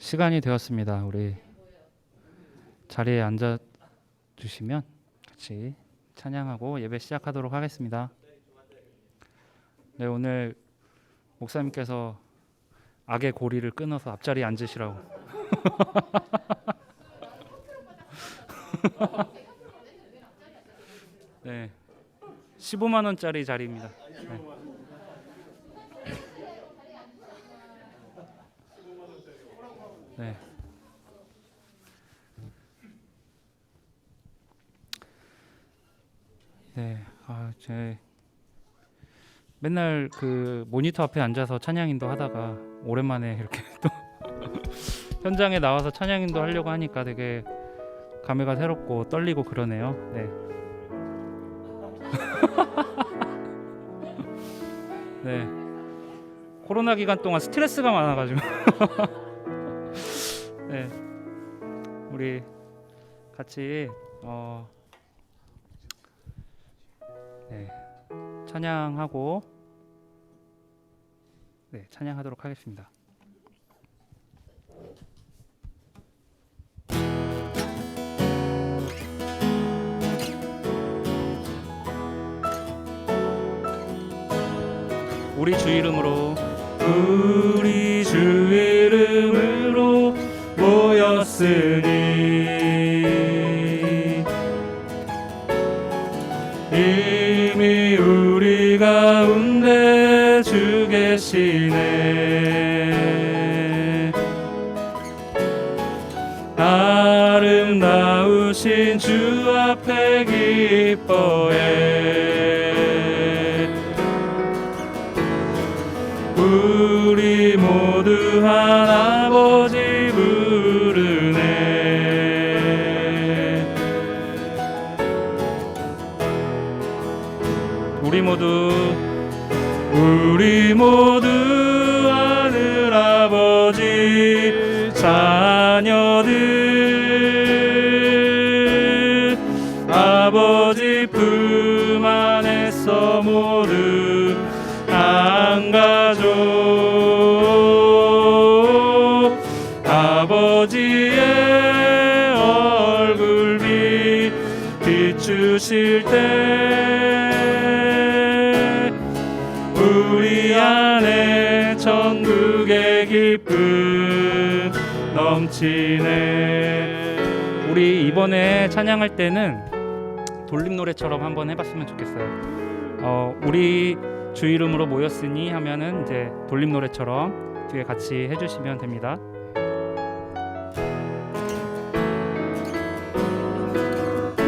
시간이 되었습니다. 우리 자리에 앉아 주시면 같이 찬양하고 예배 시작하도록 하겠습니다. 네, 오늘 목사님께서 악의 고리를 끊어서 앞자리에 앉으시라고. 네, 15만 원짜리 자리입니다. 네. 네. 네. 제 맨날 그 모니터 앞에 앉아서 찬양인도 하다가 오랜만에 이렇게 또 현장에 나와서 찬양인도 하려고 하니까 되게 감회가 새롭고 떨리고 그러네요. 네. 네. 코로나 기간 동안 스트레스가 많아가지고 네. 우리 같이 네. 찬양하고 네, 찬양하도록 하겠습니다. 우리 주 이름으로 모였으니 이미 우리 가운데 주 계시네. 아름다우신 주 앞에 기뻐해. 우리 모두 한 아버지 부르네. 우리 모두 하늘 아버지 자녀들, 아버지 품 안에서 모두 한 가족, 아버지의 얼굴 비추실 때 우리 안에 천국의 기쁨 넘치네. 우리 이번에 찬양할 때는 돌림 노래처럼 한번 해봤으면 좋겠어요. 우리 주 이름으로 모였으니 하면은 이제 돌림 노래처럼 뒤에 같이 해주시면 됩니다.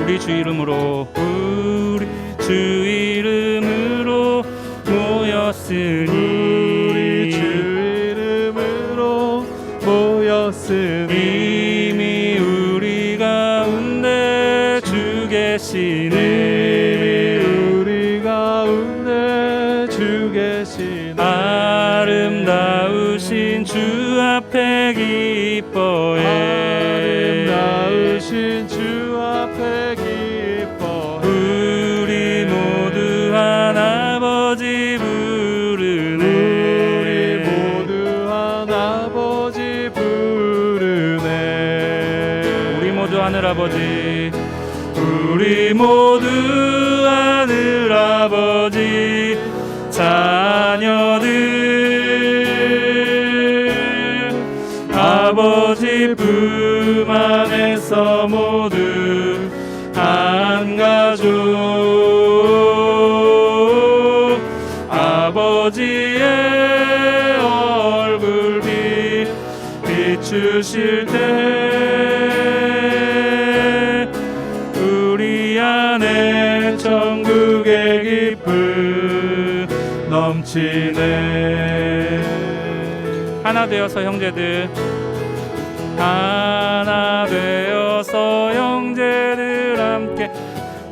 우리 주 이름으로 모였으니 이미 우리 가운데 주 계시네. 아름다우신 주 앞에 기뻐해. 우리 모두 한 아버지 부르네. 우리 모두 하늘 아버지, 우리 모두 하늘 아버지 자녀들, 아버지 품 안에서 모두 한 가족, 아버지의 얼굴 비추실 때 우리 안에 천국의 기쁨 넘치네. 하나 되어서 형제들, 하나 되어서 형제들 함께,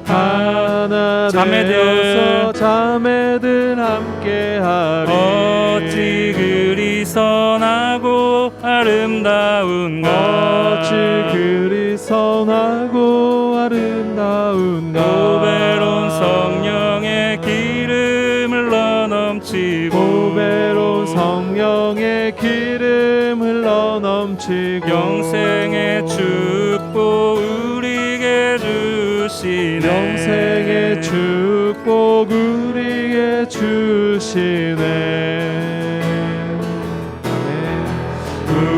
하나 되어서 자매들 함께하리. 어찌 그리 선하고 아름다운 어찌 그리 선하고 아름다운 보배로운 성령의 기름 흘러 넘치고 보배로운 성령의 기름 흘러 넘치고 영생의 축복 우리에게 주시네 영생의 축복 우리에게 주시네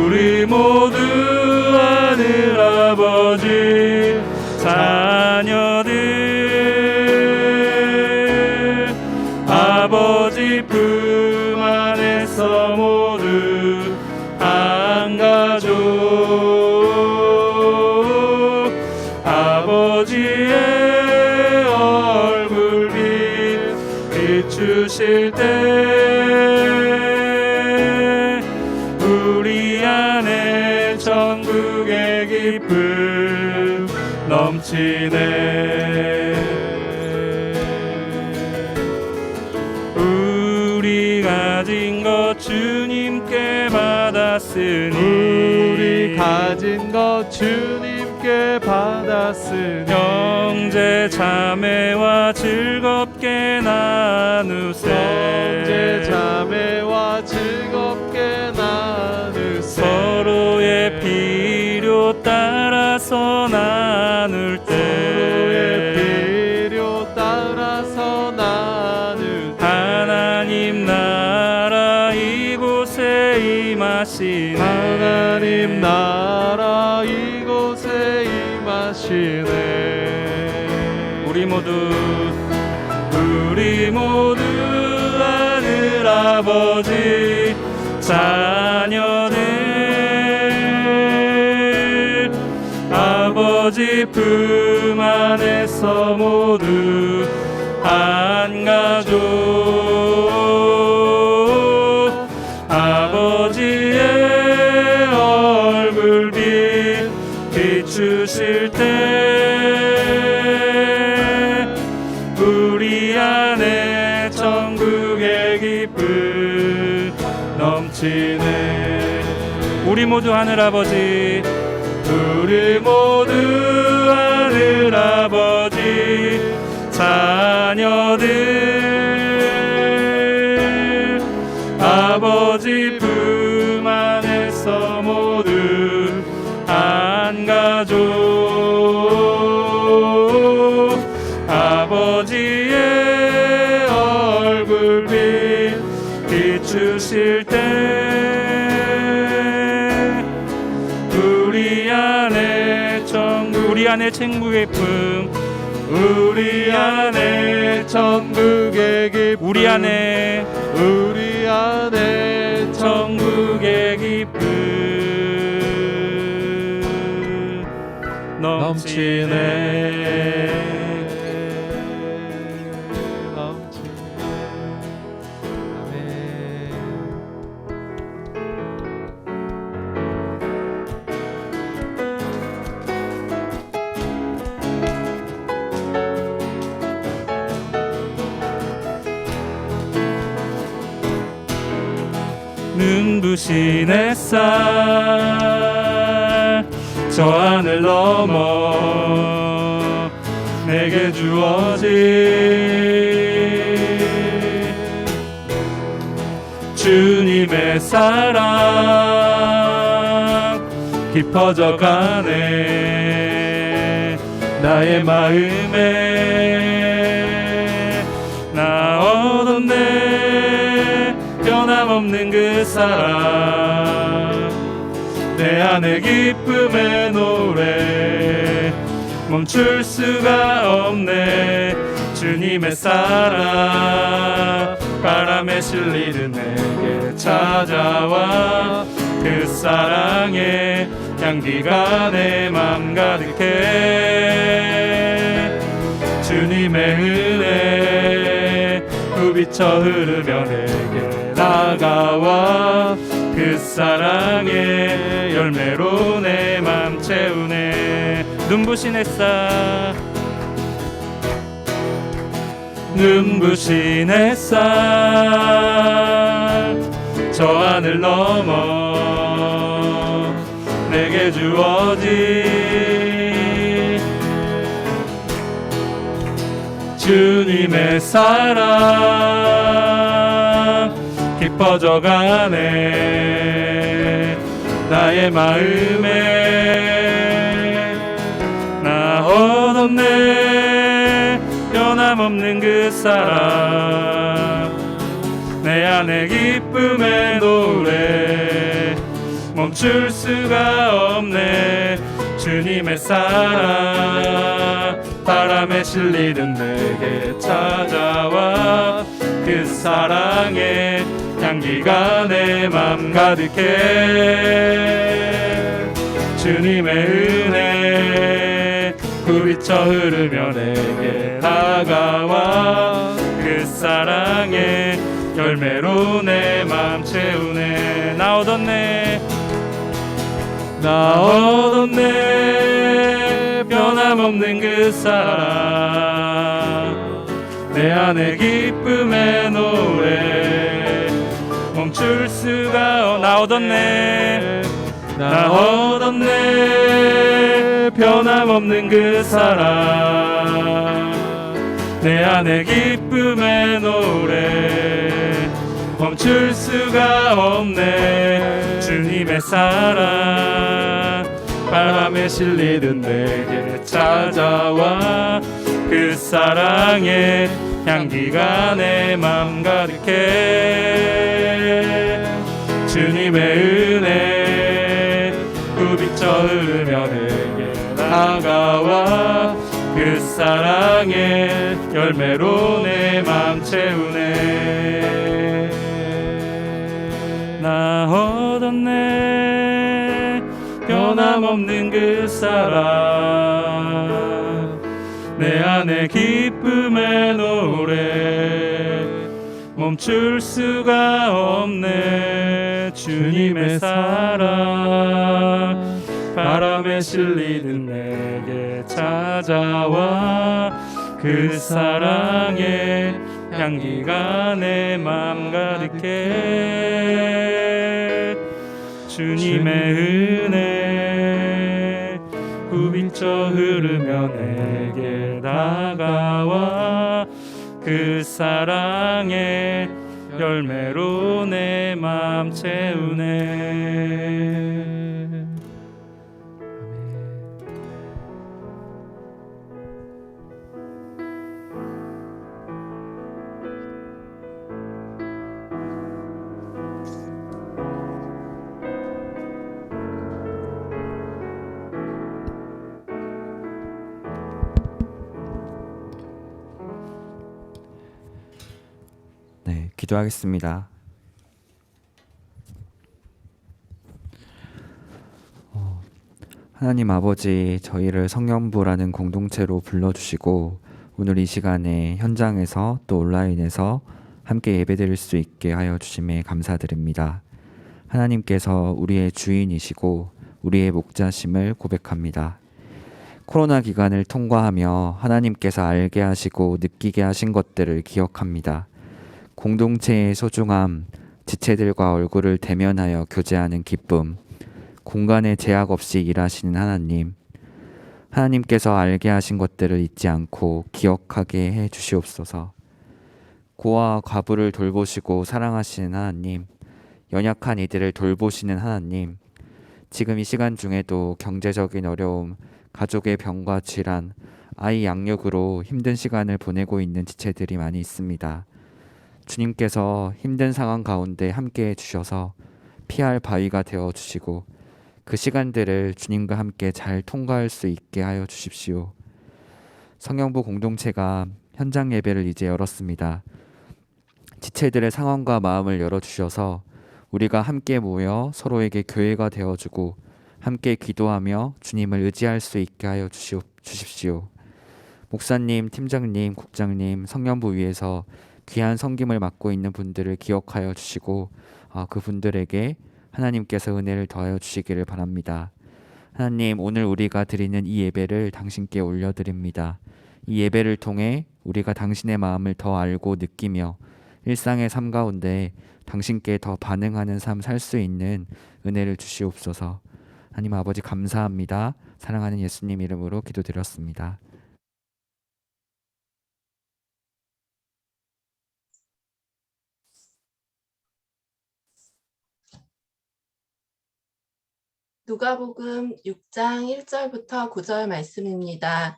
우리 모두 하늘 아버지 자녀들 아버지 품 안에서 모두 한 가족 아버지의 얼굴빛 비추실 때 우리 안에 천국의 기쁨 넘치네 우리 가진 것 주님께 받았으니 우리 가진 것 주님께 받았으니 형제 자매와 즐겁게 나누세 형제 자매와 즐겁게 나누세 서로의 필요 따라서 나눌 때 서로의 필요 따라서 나눌 때 하나님 나라 이곳에 임하시네 하나님 나라 이곳에 임하시네 우리 모두 하늘 아버지 자녀들 아버지 품 안에서 모두 한 가족 아버지의 얼굴빛 비추실 때 우리 안에 천국의 기쁨 넘치네 우리 모두 하늘 아버지 우리 모두 하늘 아버지 자녀들 아버지 품 안에서 모두 한 가족 아버지의 얼굴빛 비추실 때 우리 안에 천국의 기쁨 우리 안에 천국의 기쁨 우리 안에 천국의 기쁨 넘치네 눈부신 햇살 저 하늘 넘어 내게 주어진 주님의 사랑 깊어져 가네 나의 마음에 나 얻었네 변함없는 그 사랑 내 안에 기쁨의 노래 멈출 수가 없네 주님의 사랑 바람에 실리는 내게 찾아와 그 사랑에 향기가 내 맘 가득해 주님의 은혜 부비쳐 흐르며 내게 다가와 그 사랑의 열매로 내 맘 채우네 눈부신 햇살 눈부신 햇살 저 하늘 넘어 내게 주어진 주님의 사랑 깊어져 가네 나의 나의 마음에 나 얻었네 변함없는 그 사랑 내 안에 기쁨의 노래 멈출 수가 없네 주님의 사랑 바람에 실리는 내게 찾아와 그 사랑의 향기가 내 맘 가득해 주님의 은혜 부비쳐 흐르며 내게 다가와 그 사랑의 열매로 내 맘 채우네 나 얻었네 나 얻었네 변함없는 그 사랑 내 안에 기쁨의 노래 멈출 수가 나 얻었네 나 얻었네 변함없는 그 사랑 내 안에 기쁨의 노래 멈출 수가 없네 주님의 사랑 바람에 실리듯 내게 찾아와 그 사랑의 향기가 내 맘 가득해 주님의 은혜 부비쳐 흐르며 내게 다가와 그 사랑의 열매로 내 맘 채우네 나 얻었네 변함없는 그 사랑 내 안에 기쁨의 노래 멈출 수가 없네 주님의 사랑 바람에 실리듯 내게 찾아와 그 사랑의 향기가 내 맘 가득해 주님의 은혜 부비쳐 흐르며 내게 다가와 그 사랑의 열매로 내 맘 채우네 네, 기도하겠습니다. 하나님 아버지, 저희를 성령부라는 공동체로 불러주시고 오늘 이 시간에 현장에서 또 온라인에서 함께 예배드릴 수 있게 하여 주심에 감사드립니다. 하나님께서 우리의 주인이시고 우리의 목자심을 고백합니다. 코로나 기간을 통과하며 하나님께서 알게 하시고 느끼게 하신 것들을 기억합니다. 공동체의 소중함, 지체들과 얼굴을 대면하여 교제하는 기쁨, 공간의 제약 없이 일하시는 하나님, 하나님께서 알게 하신 것들을 잊지 않고 기억하게 해 주시옵소서. 고아와 과부를 돌보시고 사랑하시는 하나님, 연약한 이들을 돌보시는 하나님, 지금 이 시간 중에도 경제적인 어려움, 가족의 병과 질환, 아이 양육으로 힘든 시간을 보내고 있는 지체들이 많이 있습니다. 주님께서 힘든 상황 가운데 함께해 주셔서 피할 바위가 되어 주시고 그 시간들을 주님과 함께 잘 통과할 수 있게 하여 주십시오. 성령부 공동체가 현장 예배를 이제 열었습니다. 지체들의 상황과 마음을 열어주셔서 우리가 함께 모여 서로에게 교회가 되어주고 함께 기도하며 주님을 의지할 수 있게 하여 주십시오. 목사님, 팀장님, 국장님, 성령부 위에서 귀한 섬김을 맡고 있는 분들을 기억하여 주시고 그분들에게 하나님께서 은혜를 더하여 주시기를 바랍니다. 하나님, 오늘 우리가 드리는 이 예배를 당신께 올려드립니다. 이 예배를 통해 우리가 당신의 마음을 더 알고 느끼며 일상의 삶 가운데 당신께 더 반응하는 삶 살 수 있는 은혜를 주시옵소서. 하나님 아버지 감사합니다. 사랑하는 예수님 이름으로 기도드렸습니다. 누가복음 6장 1절부터 9절 말씀입니다.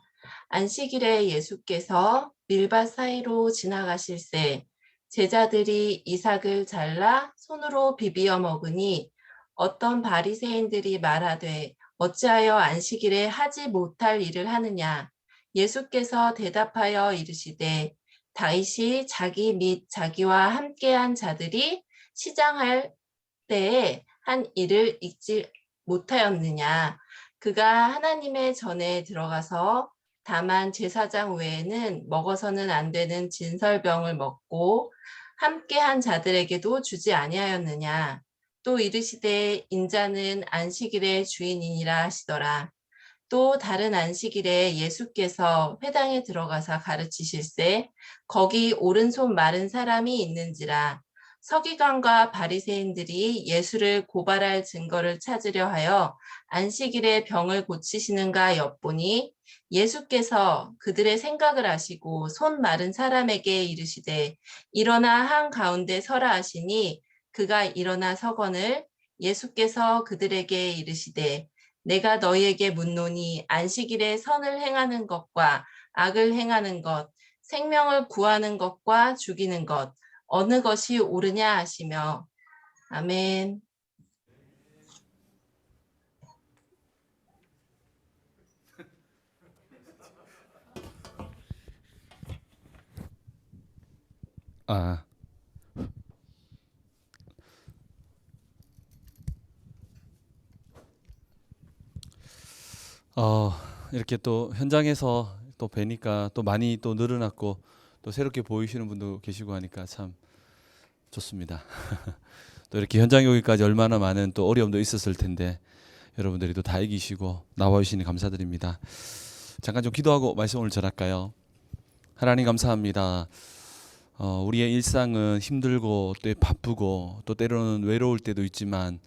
안식일에 예수께서 밀밭 사이로 지나가실새 제자들이 이삭을 잘라 손으로 비비어 먹으니 어떤 바리새인들이 말하되 어찌하여 안식일에 하지 못할 일을 하느냐. 예수께서 대답하여 이르시되 다윗이 자기 및 자기와 함께한 자들이 시장할 때에 한 일을 잊지 못하였느냐. 그가 하나님의 전에 들어가서 다만 제사장 외에는 먹어서는 안 되는 진설병을 먹고 함께한 자들에게도 주지 아니하였느냐. 또 이르시되 인자는 안식일의 주인이니라 하시더라. 또 다른 안식일에 예수께서 회당에 들어가사 가르치실새 거기 오른손 마른 사람이 있는지라. 서기관과 바리새인들이 예수를 고발할 증거를 찾으려 하여 안식일에 병을 고치시는가 엿보니 예수께서 그들의 생각을 아시고 손 마른 사람에게 이르시되 일어나 한 가운데 서라 하시니 그가 일어나 서거늘 예수께서 그들에게 이르시되 내가 너희에게 묻노니 안식일에 선을 행하는 것과 악을 행하는 것, 생명을 구하는 것과 죽이는 것 어느 것이 옳으냐 하시며 아멘. 이렇게 또 현장에서 또 뵈니까 또 많이 또 늘어났고 또 새롭게 보이시는 분도 계시고 하니까 참 좋습니다. 또 이렇게 현장에 오기까지 얼마나 많은 또 어려움도 있었을 텐데 여러분들이 또 다 이기시고 나와 주시니 감사드립니다. 잠깐 좀 기도하고 말씀을 전할까요? 하나님 감사합니다. 우리의 일상은 힘들고 또 바쁘고 또 때로는 외로울 때도 있지만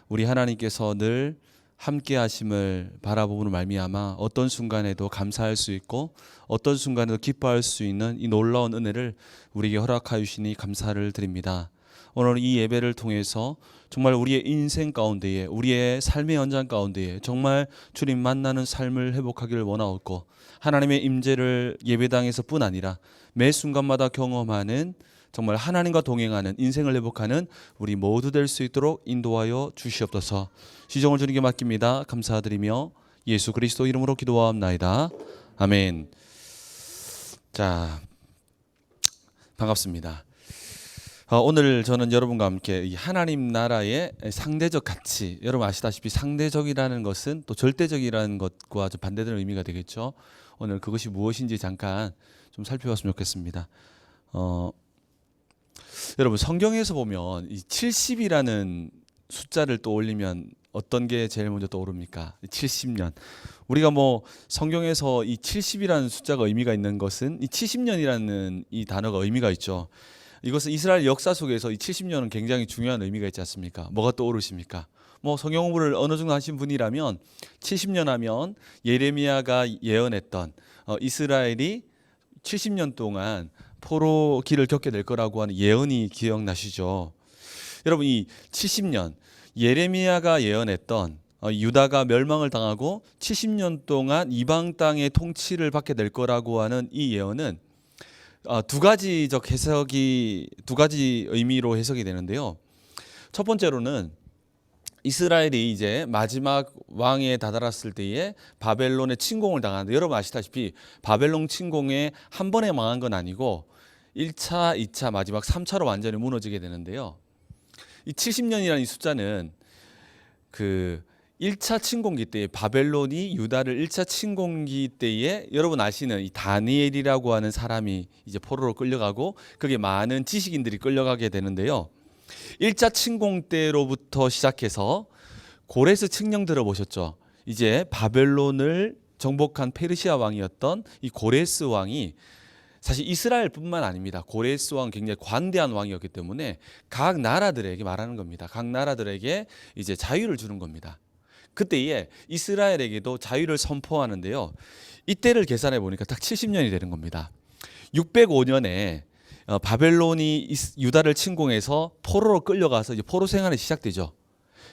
우리 하나님께서 늘 함께 하심을 바라보는 말미암아 어떤 순간에도 감사할 수 있고 어떤 순간에도 기뻐할 수 있는 이 놀라운 은혜를 우리에게 허락하여 주시니 감사를 드립니다. 오늘 이 예배를 통해서 정말 우리의 인생 가운데에 우리의 삶의 현장 가운데에 정말 주님 만나는 삶을 회복하기를 원하옵고 하나님의 임재를 예배당에서 뿐 아니라 매 순간마다 경험하는 정말 하나님과 동행하는 인생을 회복하는 우리 모두 될 수 있도록 인도하여 주시옵소서. 시종을 주님께 맡깁니다. 감사드리며 예수 그리스도 이름으로 기도하옵나이다. 아멘. 자, 반갑습니다. 오늘 저는 여러분과 함께 이 하나님 나라의 상대적 가치, 여러분 아시다시피 상대적이라는 것은 또 절대적이라는 것과 좀 반대되는 의미가 되겠죠. 오늘 그것이 무엇인지 잠깐 좀 살펴봤으면 좋겠습니다. 여러분 성경에서 보면 이 70이라는 숫자를 떠올리면 어떤 게 제일 먼저 떠오릅니까? 70년. 우리가 뭐 성경에서 이 70이라는 숫자가 의미가 있는 것은 이 70년이라는 이 단어가 의미가 있죠. 이것은 이스라엘 역사 속에서 이 70년은 굉장히 중요한 의미가 있지 않습니까? 뭐가 떠오르십니까? 뭐 성경 공부를 어느 정도 하신 분이라면 70년 하면 예레미야가 예언했던 이스라엘이 70년 동안 포로기를 겪게 될 거라고 하는 예언이 기억나시죠? 여러분 이 70년 예레미야가 예언했던 유다가 멸망을 당하고 70년 동안 이방 땅의 통치를 받게 될 거라고 하는 이 예언은 두 가지 의미로 해석이 되는데요. 첫 번째로는 이스라엘이 이제 마지막 왕에 다다랐을 때에 바벨론의 침공을 당하는데 여러분 아시다시피 바벨론 침공에 한 번에 망한 건 아니고 1차, 2차, 마지막 3차로 완전히 무너지게 되는데요. 이 70년이라는 이 숫자는 그 1차 침공기 때에 바벨론이 유다를 1차 침공기 때에 여러분 아시는 이 다니엘이라고 하는 사람이 이제 포로로 끌려가고 그게 많은 지식인들이 끌려가게 되는데요. 1차 침공 때로부터 시작해서 고레스 칙령 들어보셨죠? 이제 바벨론을 정복한 페르시아 왕이었던 이 고레스 왕이 사실 이스라엘뿐만 아닙니다. 고레스 왕 굉장히 관대한 왕이었기 때문에 각 나라들에게 말하는 겁니다. 각 나라들에게 이제 자유를 주는 겁니다. 그때에 이스라엘에게도 자유를 선포하는데요. 이때를 계산해 보니까 딱 70년이 되는 겁니다. 605년에 바벨론이 유다를 침공해서 포로로 끌려가서 이제 포로 생활이 시작되죠.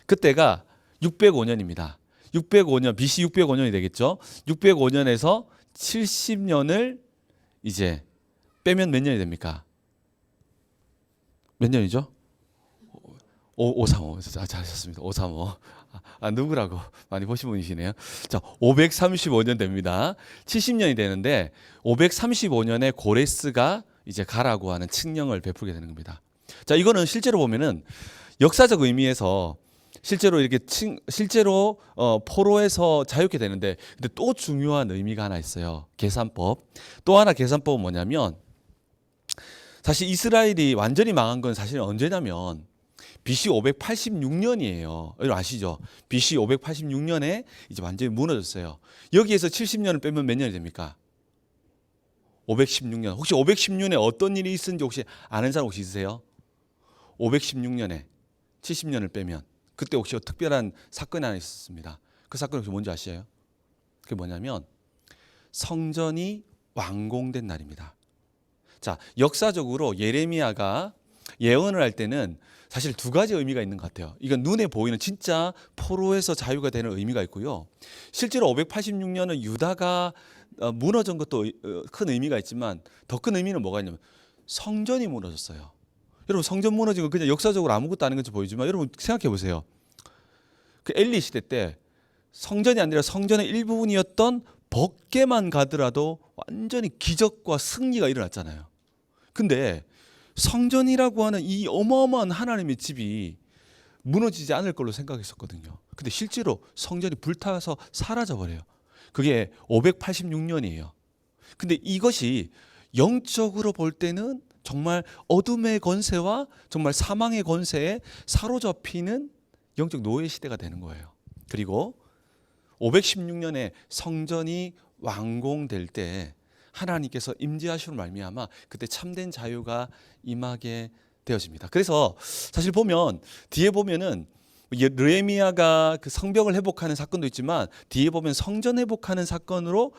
그때가 605년입니다. 605년 BC 605년이 되겠죠. 605년에서 70년을 이제 빼면 몇 년이 됩니까? 몇 년이죠? 535. 잘하셨습니다. 535. 누구라고 많이 보신 분이시네요. 자, 535년 됩니다. 70년이 되는데 535년에 고레스가 이제 가라고 하는 칙령을 베풀게 되는 겁니다. 자, 이거는 실제로 보면은 역사적 의미에서 실제로 이렇게 실제로 포로에서 자유케 되는데, 근데 또 중요한 의미가 하나 있어요. 계산법. 또 하나 계산법은 뭐냐면, 사실 이스라엘이 완전히 망한 건 사실 언제냐면 BC 586년이에요. 여러분 아시죠? BC 586년에 이제 완전히 무너졌어요. 여기에서 70년을 빼면 몇 년이 됩니까? 516년. 혹시 516년에 어떤 일이 있었는지 혹시 아는 사람 혹시 있으세요? 516년에 70년을 빼면 그때 혹시 특별한 사건이 하나 있었습니다. 그 사건이 혹시 뭔지 아시죠? 그게 뭐냐면 성전이 완공된 날입니다. 자, 역사적으로 예레미야가 예언을 할 때는 사실 두 가지 의미가 있는 것 같아요. 이건 눈에 보이는 진짜 포로에서 자유가 되는 의미가 있고요. 실제로 586년은 유다가 무너진 것도 큰 의미가 있지만 더 큰 의미는 뭐가 있냐면 성전이 무너졌어요. 여러분 성전 무너진 건 그냥 역사적으로 아무것도 아닌 것처럼 보이지만 여러분 생각해 보세요. 그 엘리 시대 때 성전이 아니라 성전의 일부분이었던 벗게만 가더라도 완전히 기적과 승리가 일어났잖아요. 근데 성전이라고 하는 이 어마어마한 하나님의 집이 무너지지 않을 걸로 생각했었거든요. 근데 실제로 성전이 불타서 사라져버려요. 그게 586년이에요. 근데 이것이 영적으로 볼 때는 정말 어둠의 권세와 정말 사망의 권세에 사로잡히는 영적 노예 시대가 되는 거예요. 그리고 516년에 성전이 완공될 때 하나님께서 임재하시는 말미암아 그때 참된 자유가 임하게 되어집니다. 그래서 사실 보면 뒤에 보면은 느헤미야가 그 성벽을 회복하는 사건도 있지만 뒤에 보면 성전 회복하는 사건으로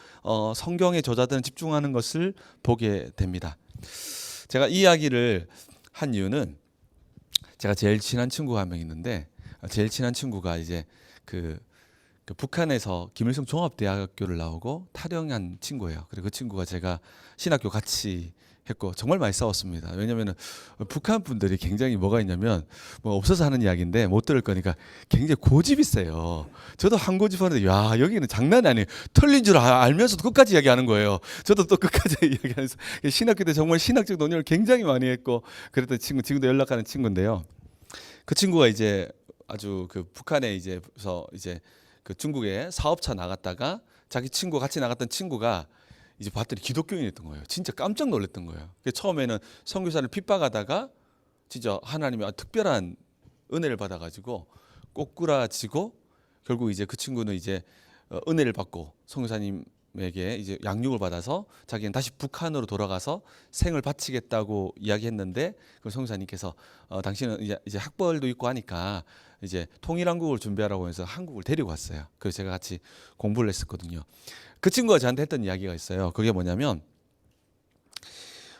성경의 저자들은 집중하는 것을 보게 됩니다. 제가 이 이야기를 한 이유는 제가 제일 친한 친구가 한 명 있는데 제일 친한 친구가 이제 그 북한에서 김일성 종합대학교를 나오고 탈영한 친구예요. 그리고 그 친구가 제가 신학교 같이 했고 정말 많이 싸웠습니다. 왜냐하면 북한 분들이 굉장히 뭐가 있냐면 뭐 없어서 하는 이야기인데 못 들을 거니까 굉장히 고집이 세요. 저도 한 고집하는데 야 여기는 장난이 아니에요. 틀린 줄 알면서도 끝까지 이야기하는 거예요. 저도 또 끝까지 이야기하면서 신학교 때 정말 신학적 논의를 굉장히 많이 했고 그랬던 친구 지금도 연락하는 친구인데요. 그 친구가 이제 아주 그 북한에 이제서 이제 그 중국에 사업차 나갔다가 자기 친구 같이 나갔던 친구가 이제 봤더니 기독교인이었던 거예요. 진짜 깜짝 놀랐던 거예요. 처음에는 선교사를 핍박하다가 진짜 하나님의 특별한 은혜를 받아가지고 꼬꾸라지고 결국 이제 그 친구는 이제 은혜를 받고 선교사님에게 이제 양육을 받아서 자기는 다시 북한으로 돌아가서 생을 바치겠다고 이야기했는데 그 선교사님께서 당신은 이제 학벌도 있고 하니까 이제 통일한국을 준비하라고 해서 한국을 데리고 왔어요. 그래서 제가 같이 공부를 했었거든요. 그 친구가 저한테 했던 이야기가 있어요. 그게 뭐냐면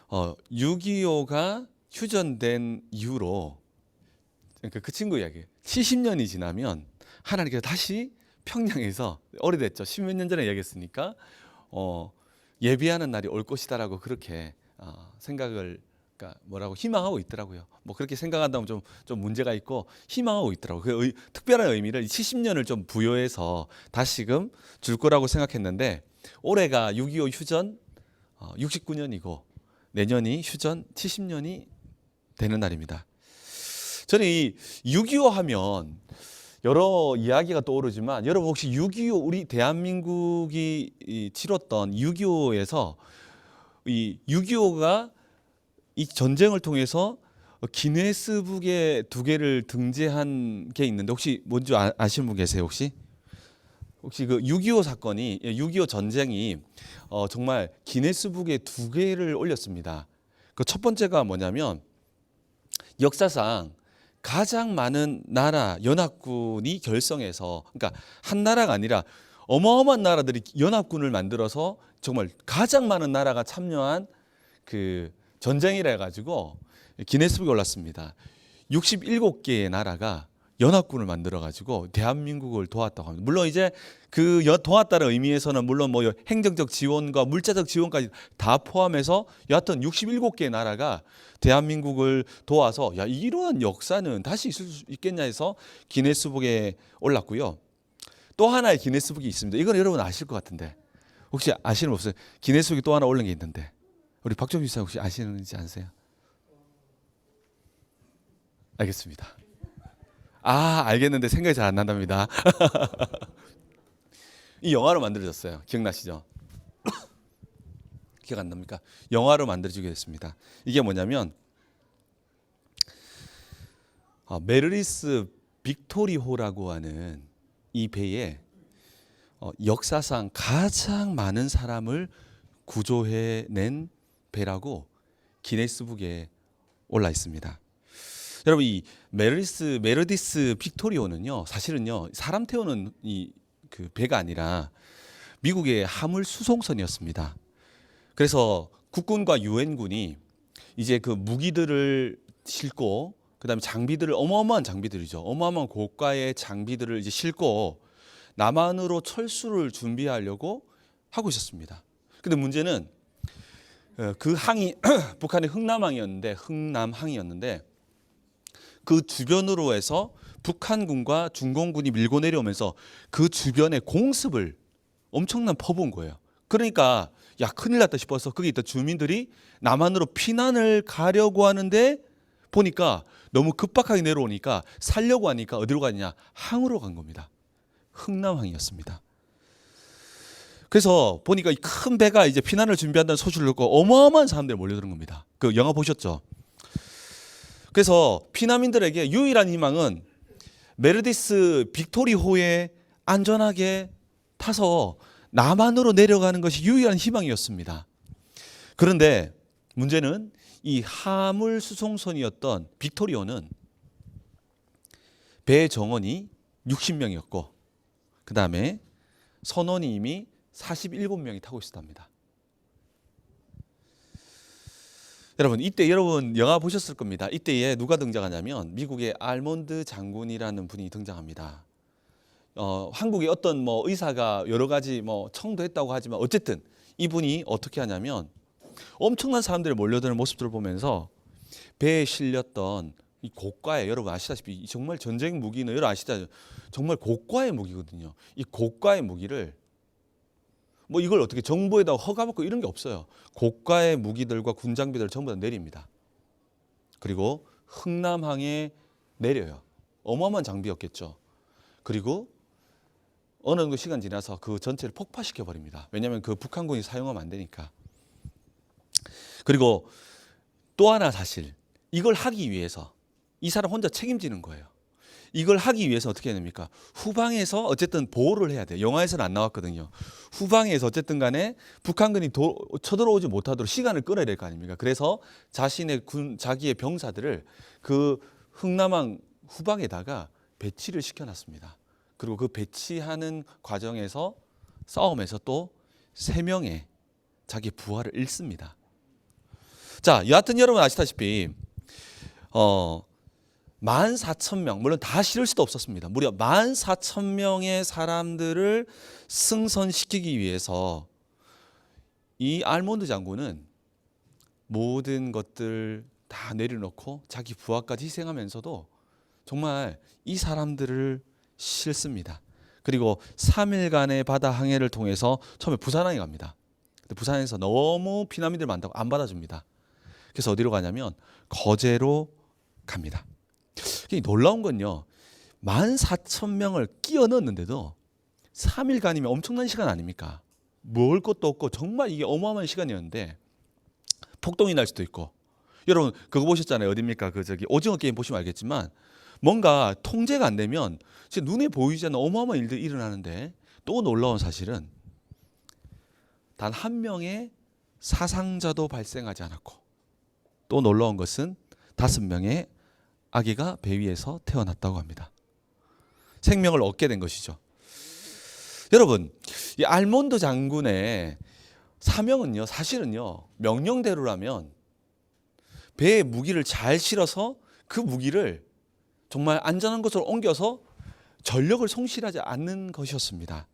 6.25가 휴전된 이후로 그러니까 그 친구 이야기 70년이 지나면 하나님께서 다시 평양에서 오래됐죠. 10몇 년 전에 이야기했으니까 예비하는 날이 올 것이다라고 그렇게 생각을 그러니까 뭐라고 희망하고 있더라고요. 뭐 그렇게 생각한다면 좀 문제가 있고 희망하고 있더라고요. 그 특별한 의미를 70년을 좀 부여해서 다시금 줄 거라고 생각했는데 올해가 6.25 휴전 69년이고 내년이 휴전 70년이 되는 날입니다. 저는 이 6.25 하면 여러 이야기가 떠오르지만 여러분 혹시 6.25 우리 대한민국이 치렀던 6.25에서 이 6.25가 이 전쟁을 통해서 기네스북에 2개를 등재한 게 있는데 혹시 뭔지 아시는 분 계세요 혹시? 혹시 그 6.25 사건이 6.25 전쟁이 정말 기네스북에 2개를 올렸습니다. 그 첫 번째가 뭐냐면 역사상 가장 많은 나라 연합군이 결성해서 그러니까 한 나라가 아니라 어마어마한 나라들이 연합군을 만들어서 정말 가장 많은 나라가 참여한 그 전쟁이라 해가지고 기네스북에 올랐습니다. 67개의 나라가 연합군을 만들어 가지고 대한민국을 도왔다고 합니다. 물론 이제 그 도왔다는 의미에서는 물론 뭐 행정적 지원과 물자적 지원까지 다 포함해서 여하튼 67개의 나라가 대한민국을 도와서 야, 이러한 역사는 다시 있을 수 있겠냐 해서 기네스북에 올랐고요. 또 하나의 기네스북이 있습니다. 이건 여러분 아실 것 같은데 혹시 아시는 분 없어요? 기네스북이 또 하나 올린 게 있는데 우리 박종규 씨 혹시 아시는지 아세요? 알겠습니다. 알겠는데 생각이 잘 안 난답니다. 이 영화로 만들어졌어요. 기억나시죠? 기억 안 납니까? 영화로 만들어지게 됐습니다. 이게 뭐냐면 메르리스 빅토리호라고 하는 이 배에 역사상 가장 많은 사람을 구조해낸 배라고 기네스북에 올라 있습니다. 여러분 이 메르디스 빅토리호는요 사실은요 사람 태우는 그 배가 아니라 미국의 화물 수송선이었습니다. 그래서 국군과 유엔군이 이제 그 무기들을 싣고 그다음에 장비들을 어마어마한 장비들이죠. 어마어마한 고가의 장비들을 이제 싣고 남한으로 철수를 준비하려고 하고 있었습니다. 근데 문제는 그 항이 북한의 흥남항이었는데 그 주변으로 해서 북한군과 중공군이 밀고 내려오면서 그 주변에 공습을 엄청난 퍼부은 거예요. 그러니까 야 큰일 났다 싶어서 거기 있던 주민들이 남한으로 피난을 가려고 하는데 보니까 너무 급박하게 내려오니까 살려고 하니까 어디로 가느냐 항으로 간 겁니다. 흥남항이었습니다. 그래서 보니까 이 큰 배가 이제 피난을 준비한다는 소식을 듣고 어마어마한 사람들이 몰려드는 겁니다. 그 영화 보셨죠? 그래서 피난민들에게 유일한 희망은 메르디스 빅토리호에 안전하게 타서 남한으로 내려가는 것이 유일한 희망이었습니다. 그런데 문제는 이 화물 수송선이었던 빅토리호는 배 정원이 60명이었고 그 다음에 선원이 이미 47명이 타고 있었답니다. 여러분 이때 여러분 영화 보셨을 겁니다. 이때에 누가 등장하냐면 미국의 알몬드 장군이라는 분이 등장합니다. 한국의 어떤 뭐 의사가 여러 가지 뭐 청도했다고 하지만 어쨌든 이분이 어떻게 하냐면 엄청난 사람들이 몰려드는 모습들을 보면서 배에 실렸던 이 고가의 여러분 아시다시피 정말 전쟁 무기는 여러분 아시다시피 정말 고가의 무기거든요. 이 고가의 무기를 뭐 이걸 어떻게 정부에다가 허가받고 이런 게 없어요. 고가의 무기들과 군장비들을 전부 다 내립니다. 그리고 흥남항에 내려요. 어마어마한 장비였겠죠. 그리고 어느 정도 시간 지나서 그 전체를 폭파시켜 버립니다. 왜냐하면 그 북한군이 사용하면 안 되니까. 그리고 또 하나 사실 이걸 하기 위해서 이 사람 혼자 책임지는 거예요. 이걸 하기 위해서 어떻게 해야 됩니까? 후방에서 어쨌든 보호를 해야 돼요. 영화에서는 안 나왔거든요. 후방에서 어쨌든 간에 북한군이 쳐들어오지 못하도록 시간을 끌어야 될 거 아닙니까? 그래서 자기의 병사들을 그 흥남항 후방에다가 배치를 시켜놨습니다. 그리고 그 배치하는 과정에서 싸움에서 또 3명의 자기 부하를 잃습니다. 자, 여하튼 여러분 아시다시피 14,000명, 물론 다 실을 수도 없었습니다. 무려 14,000명의 사람들을 승선시키기 위해서 이 알몬드 장군은 모든 것들 다 내려놓고 자기 부하까지 희생하면서도 정말 이 사람들을 실습니다. 그리고 3일간의 바다 항해를 통해서 처음에 부산항에 갑니다. 근데 부산에서 너무 피난민들 많다고 안 받아줍니다. 그래서 어디로 가냐면 거제로 갑니다. 놀라운 건요. 14,000명을 끼워 넣었는데도 3일간이면 엄청난 시간 아닙니까? 먹을 것도 없고 정말 이게 어마어마한 시간이었는데 폭동이 날 수도 있고 여러분 그거 보셨잖아요. 어딥니까? 오징어 게임 보시면 알겠지만 뭔가 통제가 안 되면 진짜 눈에 보이지 않는 어마어마한 일들이 일어나는데 또 놀라운 사실은 단 한 명의 사상자도 발생하지 않았고 또 놀라운 것은 5명의 아기가 배 위에서 태어났다고 합니다. 생명을 얻게 된 것이죠. 여러분, 이 알몬드 장군의 사명은요, 사실은요, 명령대로라면 배에 무기를 잘 실어서 그 무기를 정말 안전한 곳으로 옮겨서 전력을 성실하지 않는 것이었습니다.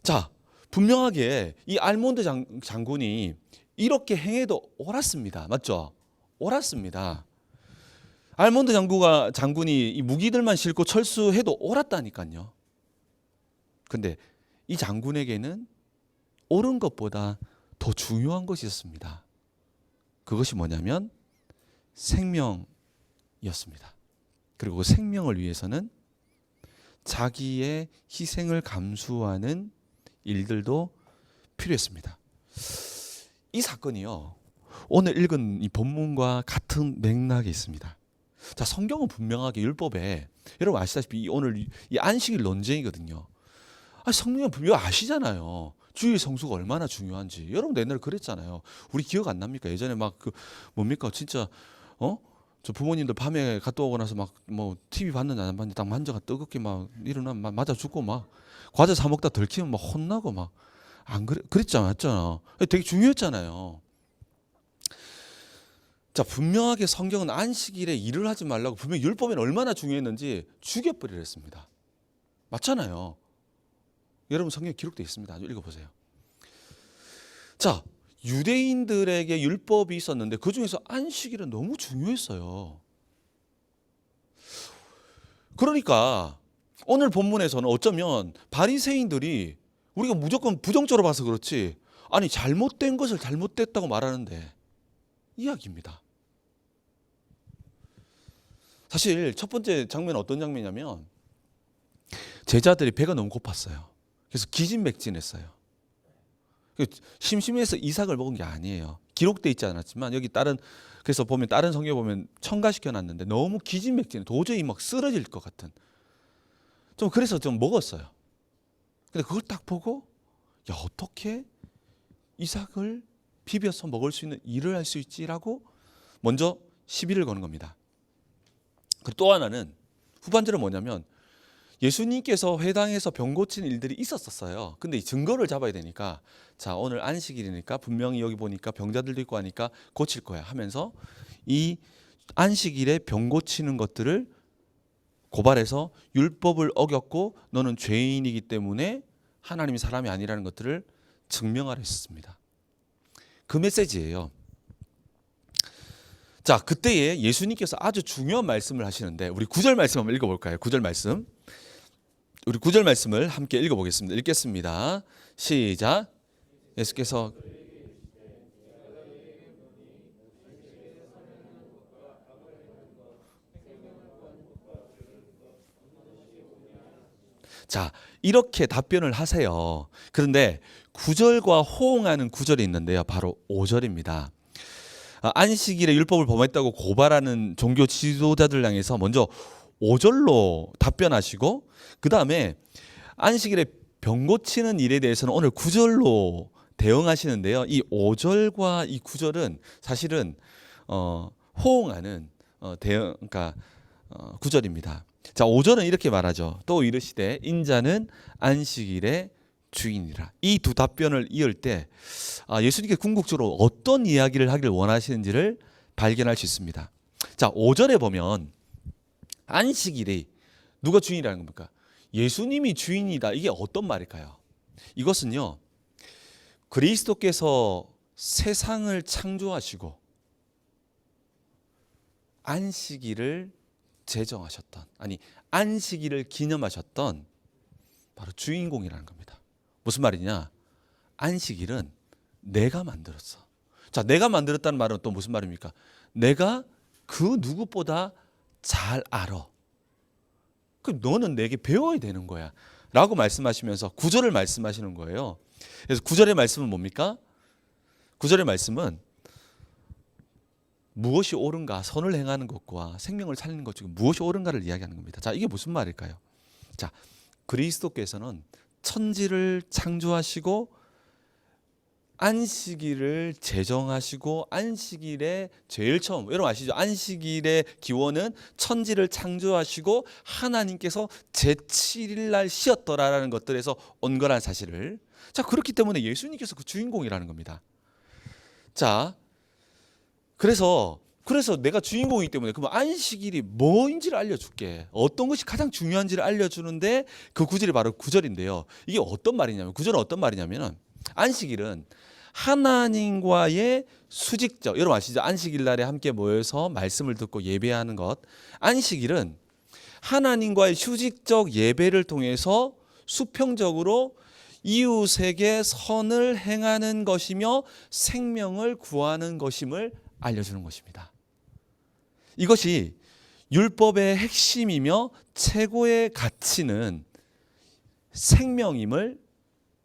자, 분명하게 이 알몬드 장군이 이렇게 행해도 옳았습니다. 맞죠? 옳았습니다. 알몬드 장군이 이 무기들만 싣고 철수해도 옳았다니까요. 근데 이 장군에게는 옳은 것보다 더 중요한 것이 있었습니다. 그것이 뭐냐면 생명이었습니다. 그리고 그 생명을 위해서는 자기의 희생을 감수하는 일들도 필요했습니다. 이 사건이요, 오늘 읽은 이 본문과 같은 맥락이 있습니다. 자, 성경은 분명하게 율법에, 여러분 아시다시피 오늘 이 안식일 논쟁이거든요. 성경은 분명 아시잖아요. 주일 성수가 얼마나 중요한지. 여러분 옛날에 그랬잖아요. 우리 기억 안 납니까? 예전에 막 뭡니까 진짜 저 부모님들 밤에 갔다 오고 나서 막 뭐 TV 봤는지 안 봤는지 딱 만져가 뜨겁게 막 일어나 막 맞아 죽고 막 과자 사 먹다 들키면 막 혼나고 막 안 그랬잖아, 맞잖아. 되게 중요했잖아요. 자, 분명하게 성경은 안식일에 일을 하지 말라고 분명 율법에는 얼마나 중요했는지 죽여버리려 했습니다. 맞잖아요. 여러분 성경에 기록되어 있습니다. 읽어보세요. 자, 유대인들에게 율법이 있었는데 그 중에서 안식일은 너무 중요했어요. 그러니까 오늘 본문에서는 어쩌면 바리새인들이 우리가 무조건 부정적으로 봐서 그렇지, 아니 잘못된 것을 잘못됐다고 말하는데 이야기입니다. 사실 첫 번째 장면은 어떤 장면이냐면 제자들이 배가 너무 고팠어요. 그래서 기진맥진했어요. 심심해서 이삭을 먹은 게 아니에요. 기록돼 있지 않았지만 여기 그래서 보면 다른 성경에 보면 첨가시켜 놨는데 너무 기진맥진해. 도저히 막 쓰러질 것 같은. 그래서 좀 먹었어요. 근데 그걸 딱 보고, 야, 어떻게 이삭을 비벼서 먹을 수 있는 일을 할 수 있지라고 먼저 시비를 거는 겁니다. 그리고 또 하나는 후반절은 뭐냐면 예수님께서 회당에서 병 고친 일들이 있었어요. 근데 이 증거를 잡아야 되니까, 자, 오늘 안식일이니까 분명히 여기 보니까 병자들도 있고 하니까 고칠 거야 하면서 이 안식일에 병 고치는 것들을 고발해서 율법을 어겼고 너는 죄인이기 때문에 하나님이 사람이 아니라는 것들을 증명하려 했습니다. 그 메시지예요. 자, 그때에 예수님께서 아주 중요한 말씀을 하시는데 우리 9절 말씀 한번 읽어볼까요? 9절 말씀. 우리 9절 말씀을 함께 읽어보겠습니다. 읽겠습니다. 시작. 예수께서 자, 이렇게 답변을 하세요. 그런데 9절과 호응하는 9절이 있는데요. 바로 5절입니다. 안식일에 율법을 범했다고 고발하는 종교 지도자들 향해서 먼저 5절로 답변하시고 그 다음에 안식일에 병 고치는 일에 대해서는 오늘 9절로 대응하시는데요. 이 5절과 이 9절은 사실은 호응하는 그러니까 9절입니다. 자, 5절은 이렇게 말하죠. 또 이르시되 인자는 안식일의 주인이라. 이 두 답변을 이을 때 예수님께 궁극적으로 어떤 이야기를 하기를 원하시는지를 발견할 수 있습니다. 자, 5절에 보면 안식일이 누가 주인이라는 겁니까? 예수님이 주인이다. 이게 어떤 말일까요? 이것은요, 그리스도께서 세상을 창조하시고 안식일을 제정하셨던, 아니 안식일을 기념하셨던 바로 주인공이라는 겁니다. 무슨 말이냐? 안식일은 내가 만들었어. 자, 내가 만들었다는 말은 또 무슨 말입니까? 내가 그 누구보다 잘 알아. 그 너는 내게 배워야 되는 거야 라고 말씀하시면서 9절을 말씀하시는 거예요. 그래서 9절의 말씀은 뭡니까? 9절의 말씀은 무엇이 옳은가, 선을 행하는 것과 생명을 살리는 것 중에 무엇이 옳은가를 이야기하는 겁니다. 자, 이게 무슨 말일까요? 자, 그리스도께서는 천지를 창조하시고 안식일을 제정하시고 안식일에 제일 처음, 여러분 아시죠? 안식일의 기원은 천지를 창조하시고 하나님께서 제7일 날 쉬었더라라는 것들에서 온 거라는 사실을, 자, 그렇기 때문에 예수님께서 그 주인공이라는 겁니다. 자, 그래서 그래서 내가 주인공이기 때문에 그럼 안식일이 뭐인지를 알려줄게. 어떤 것이 가장 중요한지를 알려주는데 그 구절이 바로 구절인데요. 이게 어떤 말이냐면 구절은 어떤 말이냐면은 안식일은 하나님과의 수직적, 여러분 아시죠? 안식일 날에 함께 모여서 말씀을 듣고 예배하는 것. 안식일은 하나님과의 수직적 예배를 통해서 수평적으로 이웃에게 선을 행하는 것이며 생명을 구하는 것임을 알려주는 것입니다. 이것이 율법의 핵심이며 최고의 가치는 생명임을